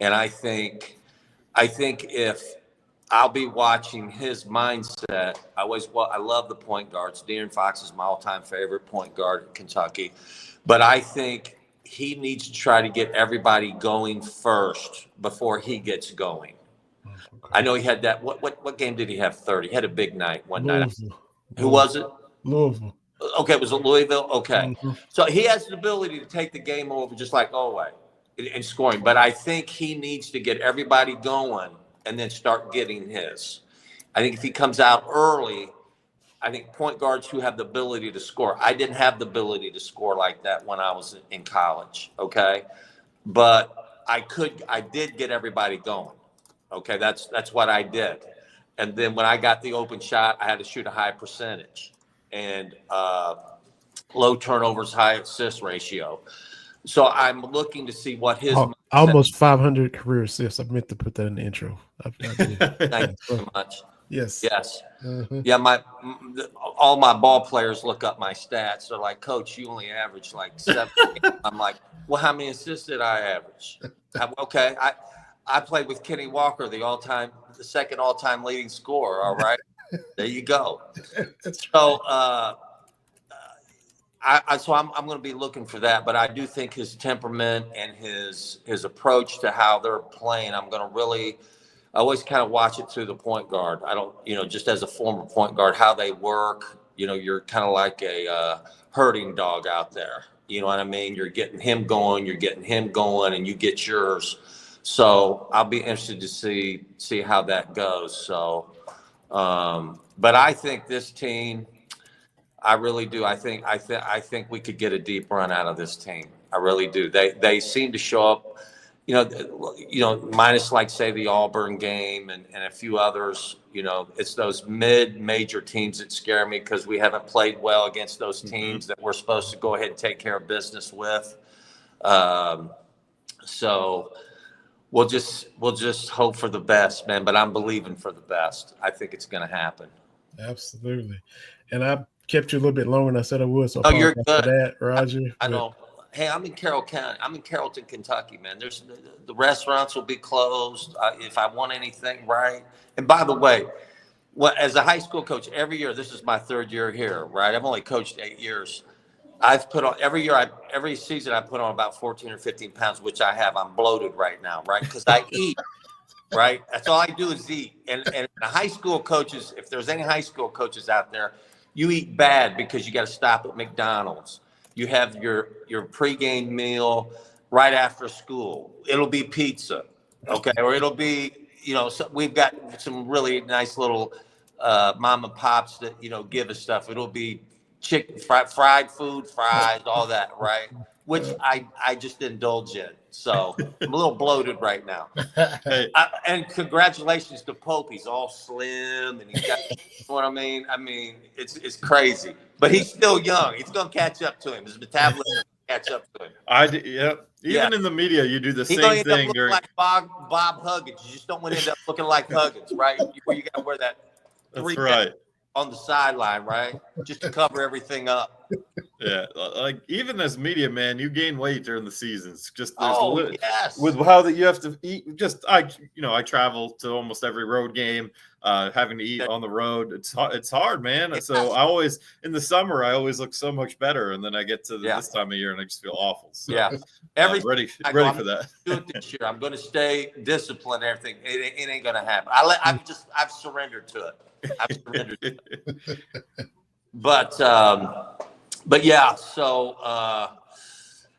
Speaker 3: And I think if I'll be watching his mindset, I love the point guards. De'Aaron Fox is my all-time favorite point guard in Kentucky. But I think he needs to try to get everybody going first before he gets going. Okay. I know he had that. What game did he have 30? He had a big night one night. Who was it?
Speaker 1: Louisville.
Speaker 3: Okay, was it Louisville? Okay.
Speaker 1: Mm-hmm.
Speaker 3: So he has the ability to take the game over just like Oweh in scoring. But I think he needs to get everybody going and then start getting his. I think if he comes out early, I think point guards who have the ability to score. I didn't have the ability to score like that when I was in college, okay? But I did get everybody going. Okay, that's what I did. And then when I got the open shot, I had to shoot a high percentage and low turnovers, high assist ratio. So I'm looking to see what his
Speaker 1: almost 500 career assists. I meant to put that in the intro.
Speaker 3: Thank you so much.
Speaker 1: Yes.
Speaker 3: Mm-hmm. Yeah, all my ball players look up my stats. They're like, Coach, you only average like 7. I'm like, well, how many assists did I average? Okay, I played with Kenny Walker, the second all-time leading scorer. All right, there you go. So, I'm going to be looking for that, but I do think his temperament and his approach to how they're playing, I'm going to I always kind of watch it through the point guard. I don't, just as a former point guard, how they work. You're kind of like a herding dog out there. You know what I mean? You're getting him going, and you get yours. So I'll be interested to see how that goes. So, but I think this team, I really do. I think we could get a deep run out of this team. I really do. They seem to show up. minus like say the Auburn game and a few others, it's those mid-major teams that scare me because we haven't played well against those teams that we're supposed to go ahead and take care of business with. So we'll just hope for the best, man. But I'm believing for the best. I think it's going to happen.
Speaker 1: Absolutely. And I kept you a little bit longer than I said I would. So
Speaker 3: you're good
Speaker 1: for that, Roger.
Speaker 3: I don't. Hey, I'm in Carroll County. I'm in Carrollton, Kentucky, man. There's the restaurants will be closed if I want anything, right? And by the way, as a high school coach, every year, this is my third year here, right? I've only coached 8 years. I've put on every season I put on about 14 or 15 pounds, which I have. I'm bloated right now, right? Because I eat, right? That's all I do is eat. And the high school coaches, if there's any high school coaches out there, you eat bad because you got to stop at McDonald's. You have your pregame meal right after school. It'll be pizza, okay? Or it'll be, we've got some really nice little mom and pops that, give us stuff. It'll be chicken, fried food, fries, all that, right? Which I just indulge in. So I'm a little bloated right now. And congratulations to Pope. He's all slim and he's got, you know what I mean? I mean, it's crazy. But he's still young. It's going to catch up to him. His metabolism will catch up to him.
Speaker 2: Even in the media, you do the
Speaker 3: He's
Speaker 2: same
Speaker 3: gonna end
Speaker 2: thing.
Speaker 3: up looking like Bob Huggins. You just don't want to end up looking like Huggins, right? Where you got to wear that
Speaker 2: That's right.
Speaker 3: on the sideline, right? Just to cover everything up.
Speaker 2: Yeah, like even as media man, you gain weight during the seasons. Just
Speaker 3: yes.
Speaker 2: With how that you have to eat. Just I travel to almost every road game, having to eat on the road. It's hard, man. Yes. So I always in the summer I always look so much better, and then I get to this time of year and I just feel awful. So ready for that.
Speaker 3: Do it this year. I'm going to stay disciplined. And everything. It ain't going to happen. I've surrendered to it. I've surrendered to it. But yeah, so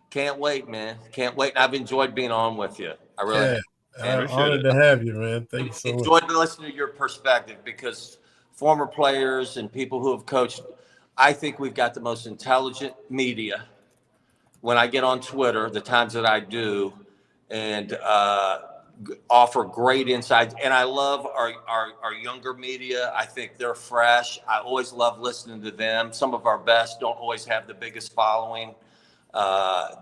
Speaker 3: can't wait, man. Can't wait. I've enjoyed being on with you. I really have.
Speaker 1: I'm honored to have you, man. Thank you so much.
Speaker 3: Enjoyed listening to your perspective because former players and people who have coached, I think we've got the most intelligent media. When I get on Twitter, the times that I do, and offer great insights. And I love our younger media. I think they're fresh. I always love listening to them. Some of our best don't always have the biggest following.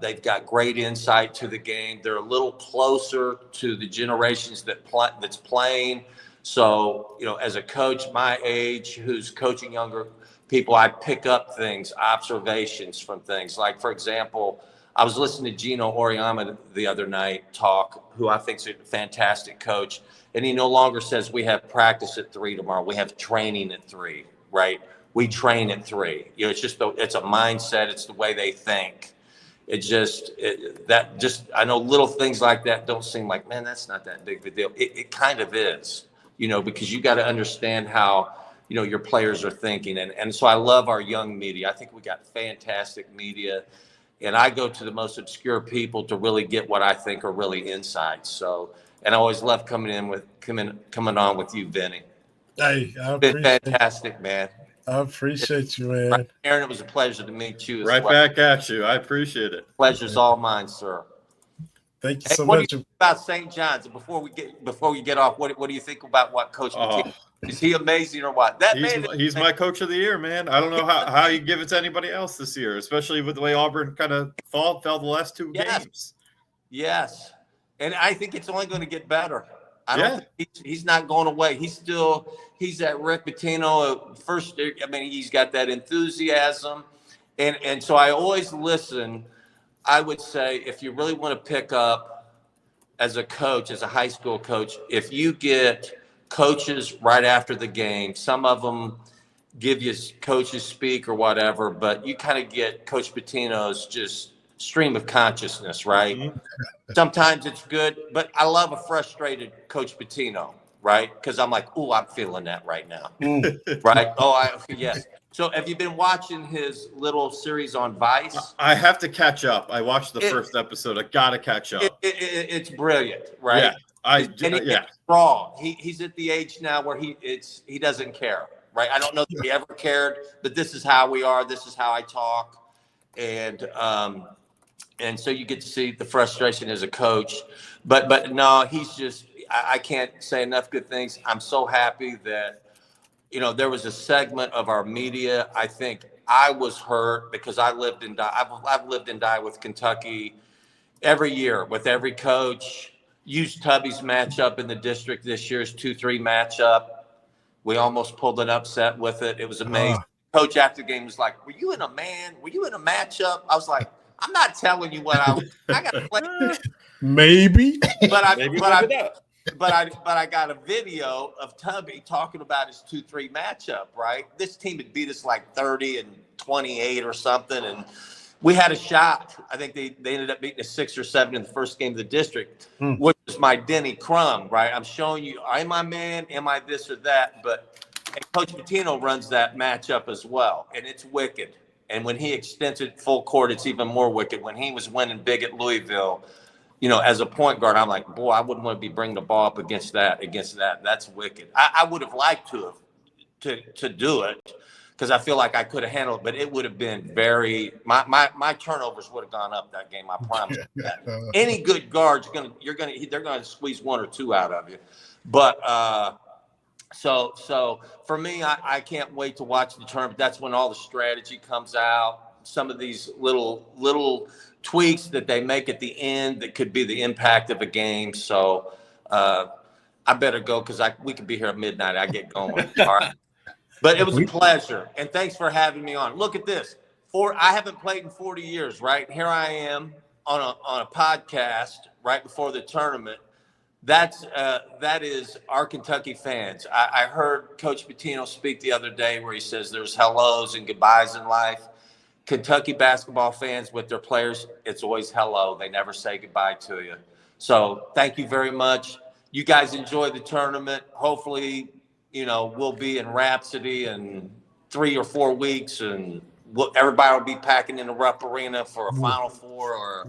Speaker 3: They've got great insight to the game. They're a little closer to the generations that's playing. So, as a coach my age who's coaching younger people, I pick up things, observations from things. Like, for example, I was listening to Gino Oriama the other night talk, who I think is a fantastic coach. And he no longer says we have practice at 3 tomorrow. We have training at 3, right? We train at 3. It's just it's a mindset. It's the way they think. I know little things like that don't seem like, man, that's not that big of a deal. It kind of is, because you got to understand how, your players are thinking. And so I love our young media. I think we got fantastic media. And I go to the most obscure people to really get what I think are really insights. So, and I always love coming on with you, Vinny.
Speaker 1: Hey,
Speaker 3: it's been fantastic, man.
Speaker 1: I appreciate you, man.
Speaker 3: Right, Aaron, it was a pleasure to meet you.
Speaker 2: Right back at you. I appreciate it.
Speaker 3: Pleasure's all mine, sir.
Speaker 1: Thank you so much.
Speaker 3: What do you think about St. John's? Before we get off, what do you think about what Coach Mateo? Is he amazing or what?
Speaker 2: He's my coach of the year, man. I don't know how you give it to anybody else this year, especially with the way Auburn kind of fell the last 2 games.
Speaker 3: Yes, and I think it's only going to get better. I don't think he's not going away. He's that Rick Pitino first. I mean, he's got that enthusiasm, and so I always listen. I would say if you really want to pick up as a coach, as a high school coach, if you get coaches right after the game, some of them give you coaches speak or whatever, but you kind of get Coach Pitino's just stream of consciousness, right? Mm-hmm. Sometimes it's good, but I love a frustrated Coach Pitino, right? Because I'm like, oh, I'm feeling that right now, right? Yes. So have you been watching his little series on Vice?
Speaker 2: I have to catch up. I watched the first episode. I got to catch up.
Speaker 3: It's brilliant, right?
Speaker 2: Yeah.
Speaker 3: Raw. He's at the age now where he doesn't care, right? I don't know if he ever cared, but this is how we are. This is how I talk. And And so you get to see the frustration as a coach. But no, he's just, I can't say enough good things. I'm so happy that, there was a segment of our media. I think I was hurt because I've lived and died with Kentucky every year with every coach. Used Tubby's matchup in the district this year's 2-3 matchup. We almost pulled an upset with it. It was amazing. Coach after the game was like, "Were you in a matchup?" I was like, "I'm not telling you what I got to play."
Speaker 1: Maybe.
Speaker 3: But
Speaker 2: Maybe
Speaker 3: I got a video of Tubby talking about his 2-3 matchup, right? This team had beat us like 30-28 or something, and we had a shot. I think they ended up beating us 6 or 7 in the first game of the district, which was my Denny Crumb, right? I'm showing you, am I man? Am I this or that? But Coach Pitino runs that matchup as well, and it's wicked. And when he extends it full court, it's even more wicked. When he was winning big at Louisville, as a point guard, I'm like, boy, I wouldn't want to be bringing the ball up against that. That's wicked. I would have liked to do it because I feel like I could have handled it, but it would have been my turnovers would have gone up that game. I promise you that. Any good guard's they're gonna squeeze 1 or 2 out of you. But so for me, I can't wait to watch the tournament. That's when all the strategy comes out. Some of these little tweaks that they make at the end that could be the impact of a game. So I better go because we could be here at midnight. I get going. All right. But it was a pleasure, and thanks for having me on. Look at this. I haven't played in 40 years, right? Here I am on a podcast right before the tournament. That is our Kentucky fans. I heard Coach Pitino speak the other day where he says there's hellos and goodbyes in life. Kentucky basketball fans with their players, it's always hello. They never say goodbye to you. So thank you very much. You guys enjoy the tournament. Hopefully, we'll be in Rhapsody in 3 or 4 weeks, and everybody will be packing in the Rupp Arena for a Final Four or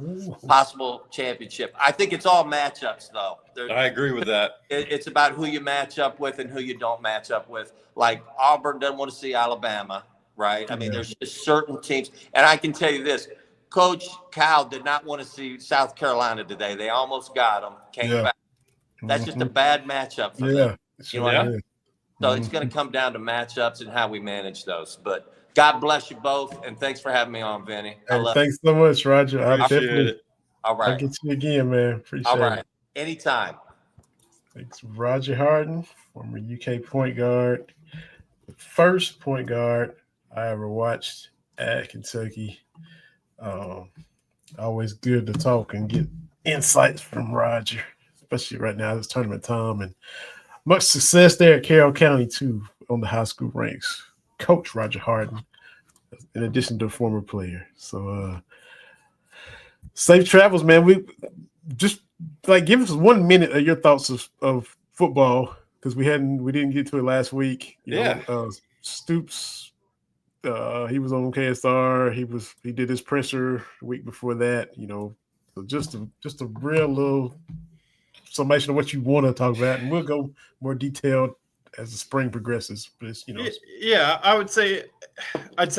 Speaker 3: possible championship. I think it's all matchups, though.
Speaker 2: I agree with that.
Speaker 3: It's about who you match up with and who you don't match up with. Like Auburn doesn't want to see Alabama, right? I mean, there's just certain teams. And I can tell you this, Coach Cal did not want to see South Carolina today. They almost got them, came back. That's just a bad matchup for them. You know what I mean? So it's going to come down to matchups and how we manage those. But God bless you both, and thanks for having me on, Vinny.
Speaker 1: Thanks so much, Roger. I appreciate
Speaker 2: it.
Speaker 3: All right.
Speaker 1: I'll get you again, man. Appreciate it.
Speaker 3: All right. Anytime.
Speaker 1: Thanks, Roger Harden, former UK point guard. The first point guard I ever watched at Kentucky. Always good to talk and get insights from Roger, especially right now, this tournament time, and much success there at Carroll County, too, on the high school ranks. Coach Roger Harden, in addition to a former player. So safe travels, man. We just give us 1 minute of your thoughts of football, because we didn't get to it last week. You know, Stoops, he was on KSR. He did his presser the week before that. So just a real little summation of what you want to talk about, and we'll go more detailed as the spring progresses. But
Speaker 2: I'd say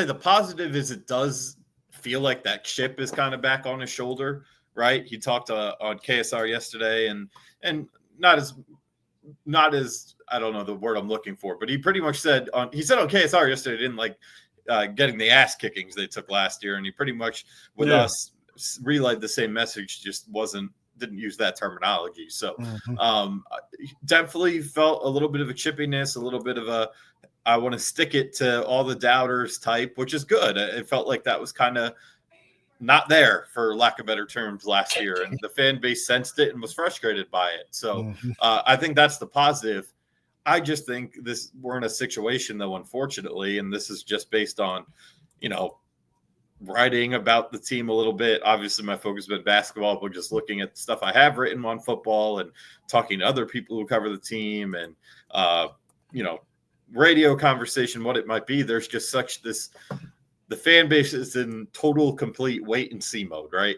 Speaker 2: the positive is it does feel like that chip is kind of back on his shoulder, right? He talked on KSR yesterday, and not as I don't know the word I'm looking for, but he pretty much said on KSR yesterday didn't like getting the ass kickings they took last year, and he pretty much with us relayed the same message, just didn't use that terminology. So definitely felt a little bit of a chippiness, a little bit of I want to stick it to all the doubters type, which is good. It felt like that was kind of not there, for lack of better terms, last year, and the fan base sensed it and was frustrated by it. So I think that's the positive. I just think we're in a situation, though, unfortunately, and this is just based on, writing about the team a little bit. Obviously, my focus has been basketball, but just looking at the stuff I have written on football and talking to other people who cover the team and, radio conversation, what it might be. There's just the fan base is in total, complete wait and see mode, right?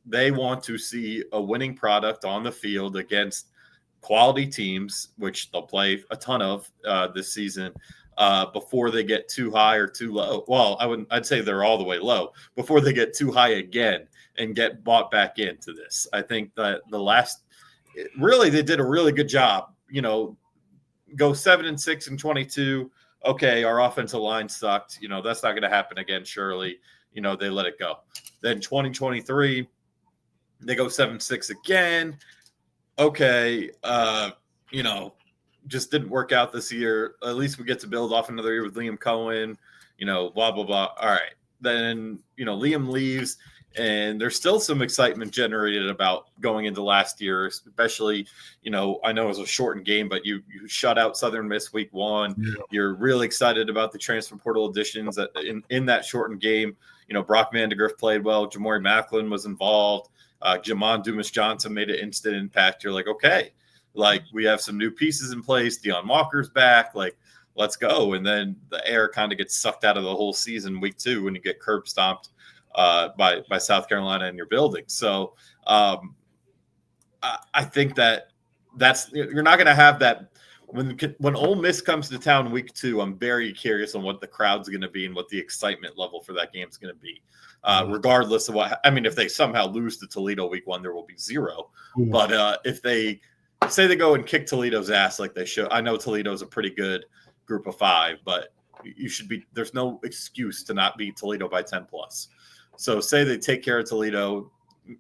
Speaker 2: They want to see a winning product on the field against quality teams, which they'll play a ton of this season. before they get too high or too low. Well, I'd say they're all the way low before they get too high again and get bought back into this. I think that they did a really good job, go 7-6 and 22. Okay, our offensive line sucked. That's not going to happen again, surely. They let it go. Then 2023, they go 7-6 again. Okay, just didn't work out this year. At least we get to build off another year with Liam Cohen, blah, blah, blah. All right. Then, Liam leaves, and there's still some excitement generated about going into last year, especially, I know it was a shortened game, but you shut out Southern Miss week 1. Yeah. You're really excited about the transfer portal additions in that shortened game. Brock Vandegrift played well. Jamori Macklin was involved. Jamon Dumas-Johnson made an instant impact. You're like, okay, we have some new pieces in place. Deion Walker's back. Let's go. And then the air kind of gets sucked out of the whole season week 2 when you get curb stomped by South Carolina in your building. So I think you're not going to have that when Ole Miss comes to town week 2. I'm very curious on what the crowd's going to be and what the excitement level for that game is going to be. Regardless of if they somehow lose to Toledo week 1, there will be 0. Mm-hmm. But if they say they go and kick Toledo's ass like they should, I know Toledo's a pretty good group of 5, but there's no excuse to not beat Toledo by 10 plus. So say they take care of Toledo,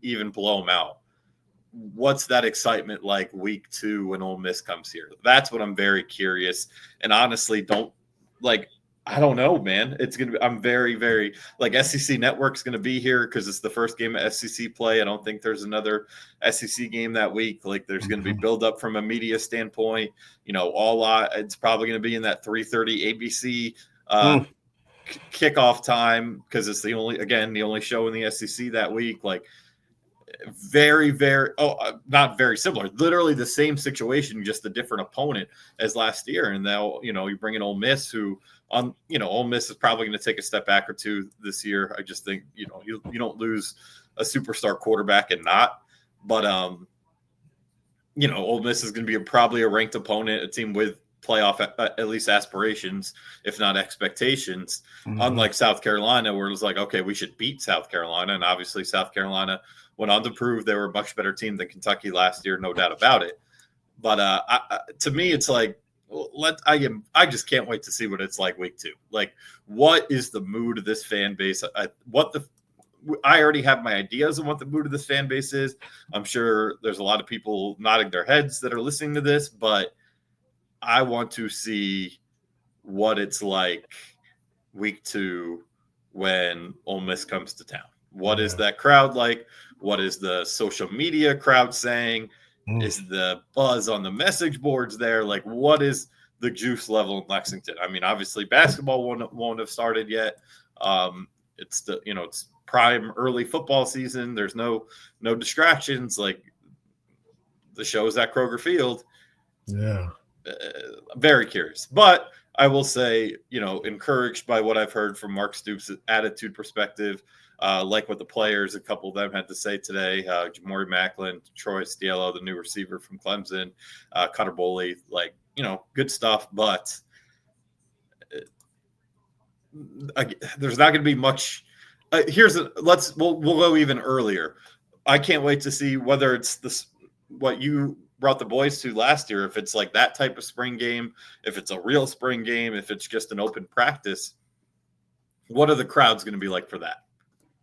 Speaker 2: even blow them out. What's that excitement like week 2 when Ole Miss comes here? That's what I'm very curious. And honestly, I don't know, man. It's going to be, I'm very, very SEC Network's going to be here because it's the first game of SEC play. I don't think there's another SEC game that week. There's going to be build up from a media standpoint, it's probably going to be in that 3:30 ABC kickoff time because it's the only show in the SEC that week. Very, very, not very similar, literally the same situation, just a different opponent as last year. And now, you bring in Ole Miss Ole Miss is probably going to take a step back or 2 this year. I just think, you don't lose a superstar quarterback and not, but, Ole Miss is going to be probably a ranked opponent, a team with playoff, at least aspirations, if not expectations, unlike South Carolina, where it was okay, we should beat South Carolina. And obviously South Carolina went on to prove they were a much better team than Kentucky last year, no doubt about it. But to me, it's I just can't wait to see what it's like week 2. What is the mood of this fan base? I already have my ideas on what the mood of this fan base is. I'm sure there's a lot of people nodding their heads that are listening to this, but I want to see what it's like week 2 when Ole Miss comes to town. What is that crowd like? What is the social media crowd saying? Is the buzz on the message boards there? What is the juice level in Lexington? Obviously basketball won't have started yet. It's it's prime early football season. There's no distractions. The show is at Kroger Field.
Speaker 1: Yeah.
Speaker 2: Very curious, but I will say, encouraged by what I've heard from Mark Stoops' attitude perspective, like what the players, a couple of them had to say today. Jamori Macklin, Troy Stiello, the new receiver from Clemson, Cutter Boley, good stuff, but there's not going to be much. We'll go even earlier. I can't wait to see whether it's what you brought the boys to last year, if it's that type of spring game, if it's a real spring game, if it's just an open practice. What are the crowds going to be like for that?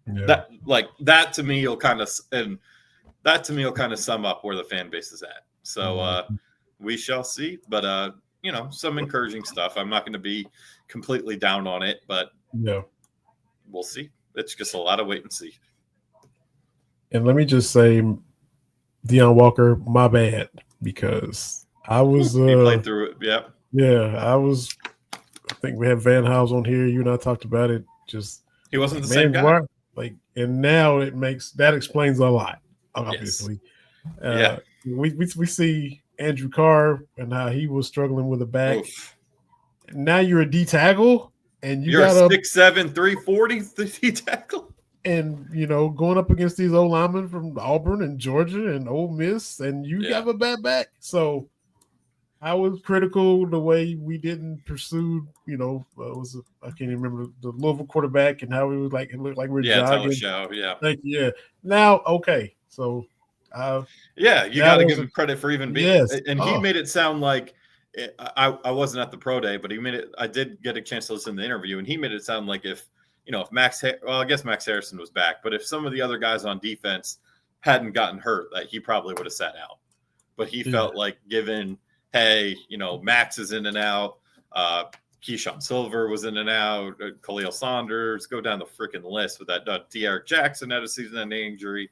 Speaker 2: Yeah. That to me will kind of sum up where the fan base is at. So we shall see, but some encouraging stuff. I'm not going to be completely down on it, but we'll see. It's just a lot of wait and see.
Speaker 1: And let me just say, Deion Walker, my bad, because I was
Speaker 2: he played through it. Yeah.
Speaker 1: Yeah, I think we had Van House on here. You and I talked about it. Just
Speaker 2: he wasn't the same guy.
Speaker 1: And now that explains a lot, obviously.
Speaker 2: Yes.
Speaker 1: We see Andrew Carr and how he was struggling with a back. Oof. Now you're a D tackle, and you're
Speaker 2: a 6'7", 340 D tackle.
Speaker 1: And, going up against these old linemen from Auburn and Georgia and Ole Miss, and you have a bad back. So I was critical the way we didn't pursue, I can't even remember the Louisville quarterback and how it was like it looked like we're jogging.
Speaker 2: Show, yeah.
Speaker 1: Like, yeah. Now, okay. So
Speaker 2: yeah, you got to give him credit for even being and he made it sound like I wasn't at the pro day, but he made it. I did get a chance to listen to the interview, and he made it sound like if I guess Max Harrison was back, but if some of the other guys on defense hadn't gotten hurt, that he probably would have sat out. But he felt like given, hey, Max is in and out, Keyshawn Silver was in and out, Khalil Saunders, go down the freaking list with that. De'Aaron Jackson had a season-ending injury.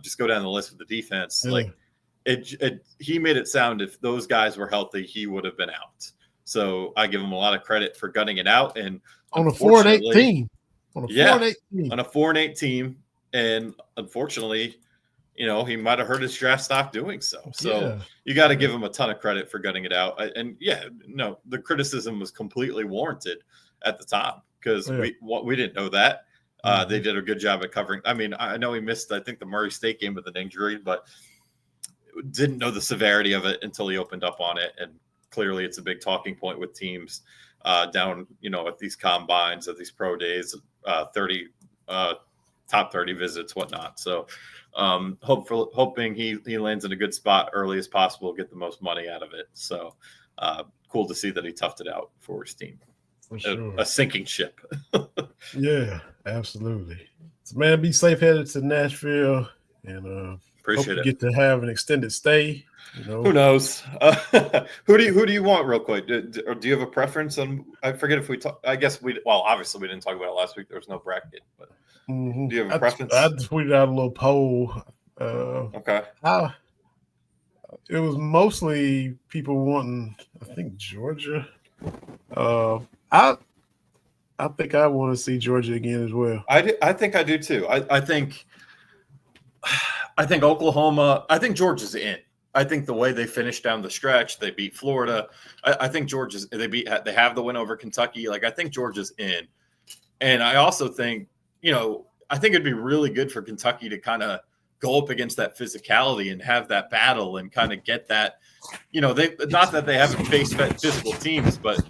Speaker 2: Just go down the list with the defense. Like he made it sound if those guys were healthy, he would have been out. So I give him a lot of credit for gunning it out. And
Speaker 1: on a 4-8 team, on a
Speaker 2: 4-8 team, and unfortunately, he might have hurt his draft stock doing so. So you got to give him a ton of credit for gutting it out. And the criticism was completely warranted at the time because we didn't know that. They did a good job at covering. I mean, I know he missed, I think, the Murray State game with an injury, but didn't know the severity of it until he opened up on it. And clearly it's a big talking point with teams down, at these combines, at these pro days, 30 top 30 visits, whatnot. So hoping he lands in a good spot early as possible, get the most money out of it. So cool to see that he toughed it out for his team.
Speaker 1: For sure.
Speaker 2: A sinking ship.
Speaker 1: Yeah, absolutely. So, man, be safe headed to Nashville, and
Speaker 2: appreciate it.
Speaker 1: Get to have an extended stay.
Speaker 2: Who knows? Who do you want, real quick? Do you have a preference on? I forget if we talk. I guess obviously we didn't talk about it last week. There was no bracket, but do you have a preference?
Speaker 1: I tweeted out a little poll.
Speaker 2: Okay.
Speaker 1: It was mostly people wanting, I think, Georgia. I think I want to see Georgia again as well.
Speaker 2: I think I do too. I think Oklahoma. I think Georgia's in. I think the way they finished down the stretch, they beat Florida. I think Georgia's. They have the win over Kentucky. Like I think Georgia's in, and I also think I think it'd be really good for Kentucky to kind of go up against that physicality and have that battle and kind of get that. They not that they haven't faced physical teams, but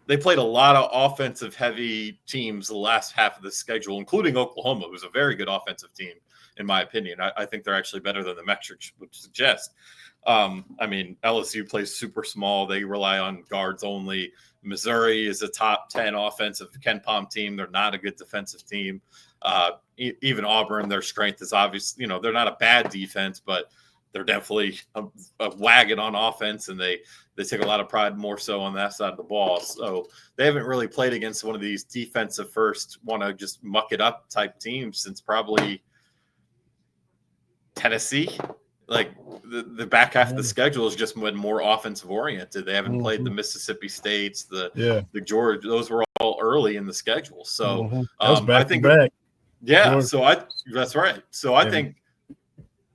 Speaker 2: they played a lot of offensive heavy teams the last half of the schedule, including Oklahoma, who's a very good offensive team, in my opinion. I think they're actually better than the metrics would suggest. I mean, LSU plays super small. They rely on guards only. Missouri is a top 10 offensive Ken Pom team. They're not a good defensive team. Even Auburn, their strength is obvious. They're not a bad defense, but they're definitely a wagon on offense, and they take a lot of pride more so on that side of the ball. So they haven't really played against one of these defensive first, want to just muck it up type teams since probably Tennessee. Like the back half of the schedule has just been more offensive oriented. They haven't played the Mississippi States, the Georgia. Those were all early in the schedule. So I think
Speaker 1: back.
Speaker 2: Yeah. So that's right. So I think.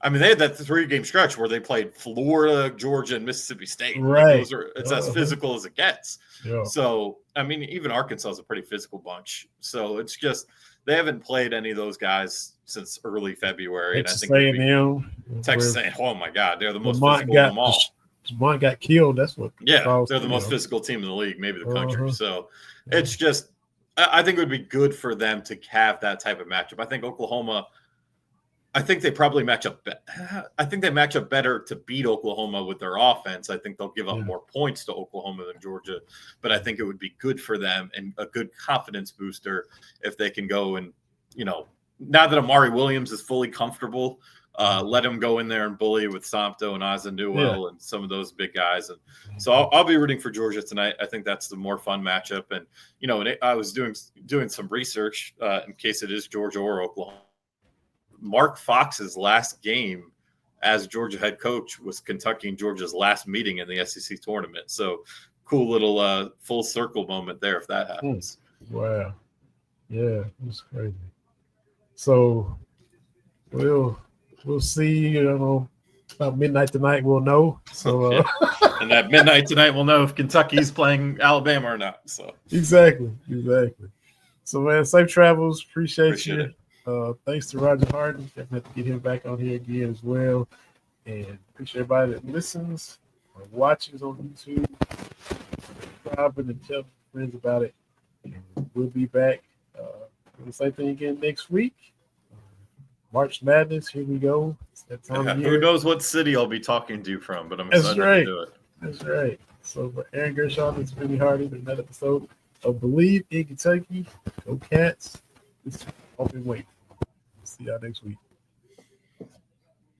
Speaker 2: I mean, they had that 3-game stretch where they played Florida, Georgia, and Mississippi State.
Speaker 1: Right.
Speaker 2: It's as physical as it gets.
Speaker 1: Yeah.
Speaker 2: So, I mean, even Arkansas is a pretty physical bunch. So it's just they haven't played any of those guys since early February.
Speaker 1: Texas
Speaker 2: A&M. Texas A&M. Oh my God, they're the most physical of them all.
Speaker 1: One got killed. That's what.
Speaker 2: Yeah, they're the most physical team in the league, maybe the country. So it's just, I think it would be good for them to have that type of matchup. I think Oklahoma. I think they probably match up. I think they match up better to beat Oklahoma with their offense. I think they'll give up more points to Oklahoma than Georgia, but I think it would be good for them and a good confidence booster if they can go and, now that Amari Williams is fully comfortable, let him go in there and bully with Somto and Azanuel and some of those big guys. And so I'll be rooting for Georgia tonight. I think that's the more fun matchup. And, I was doing some research in case it is Georgia or Oklahoma. Mark Fox's last game as Georgia head coach was Kentucky and Georgia's last meeting in the SEC tournament. So cool little full circle moment there if that happens.
Speaker 1: Wow. Yeah, it's crazy. So we'll see, about midnight tonight we'll know. So
Speaker 2: and at midnight tonight we'll know if Kentucky's playing Alabama or not. So
Speaker 1: exactly. So man, safe travels. Appreciate you.
Speaker 2: It.
Speaker 1: Thanks to Roger Harden. Definitely have to get him back on here again as well. And appreciate everybody that listens. or watching us on YouTube. Subscribe and tell friends about it. We'll be back. Do the same thing again next week. March Madness, here we go. It's that time of year.
Speaker 2: Who knows what city I'll be talking to you from, but I'm
Speaker 1: That's
Speaker 2: excited
Speaker 1: right.
Speaker 2: to do it.
Speaker 1: That's right. So for Aaron Gershon and Vinny Harden, another episode of Believe in Kentucky. Go Cats. It's open weight. See y'all next week.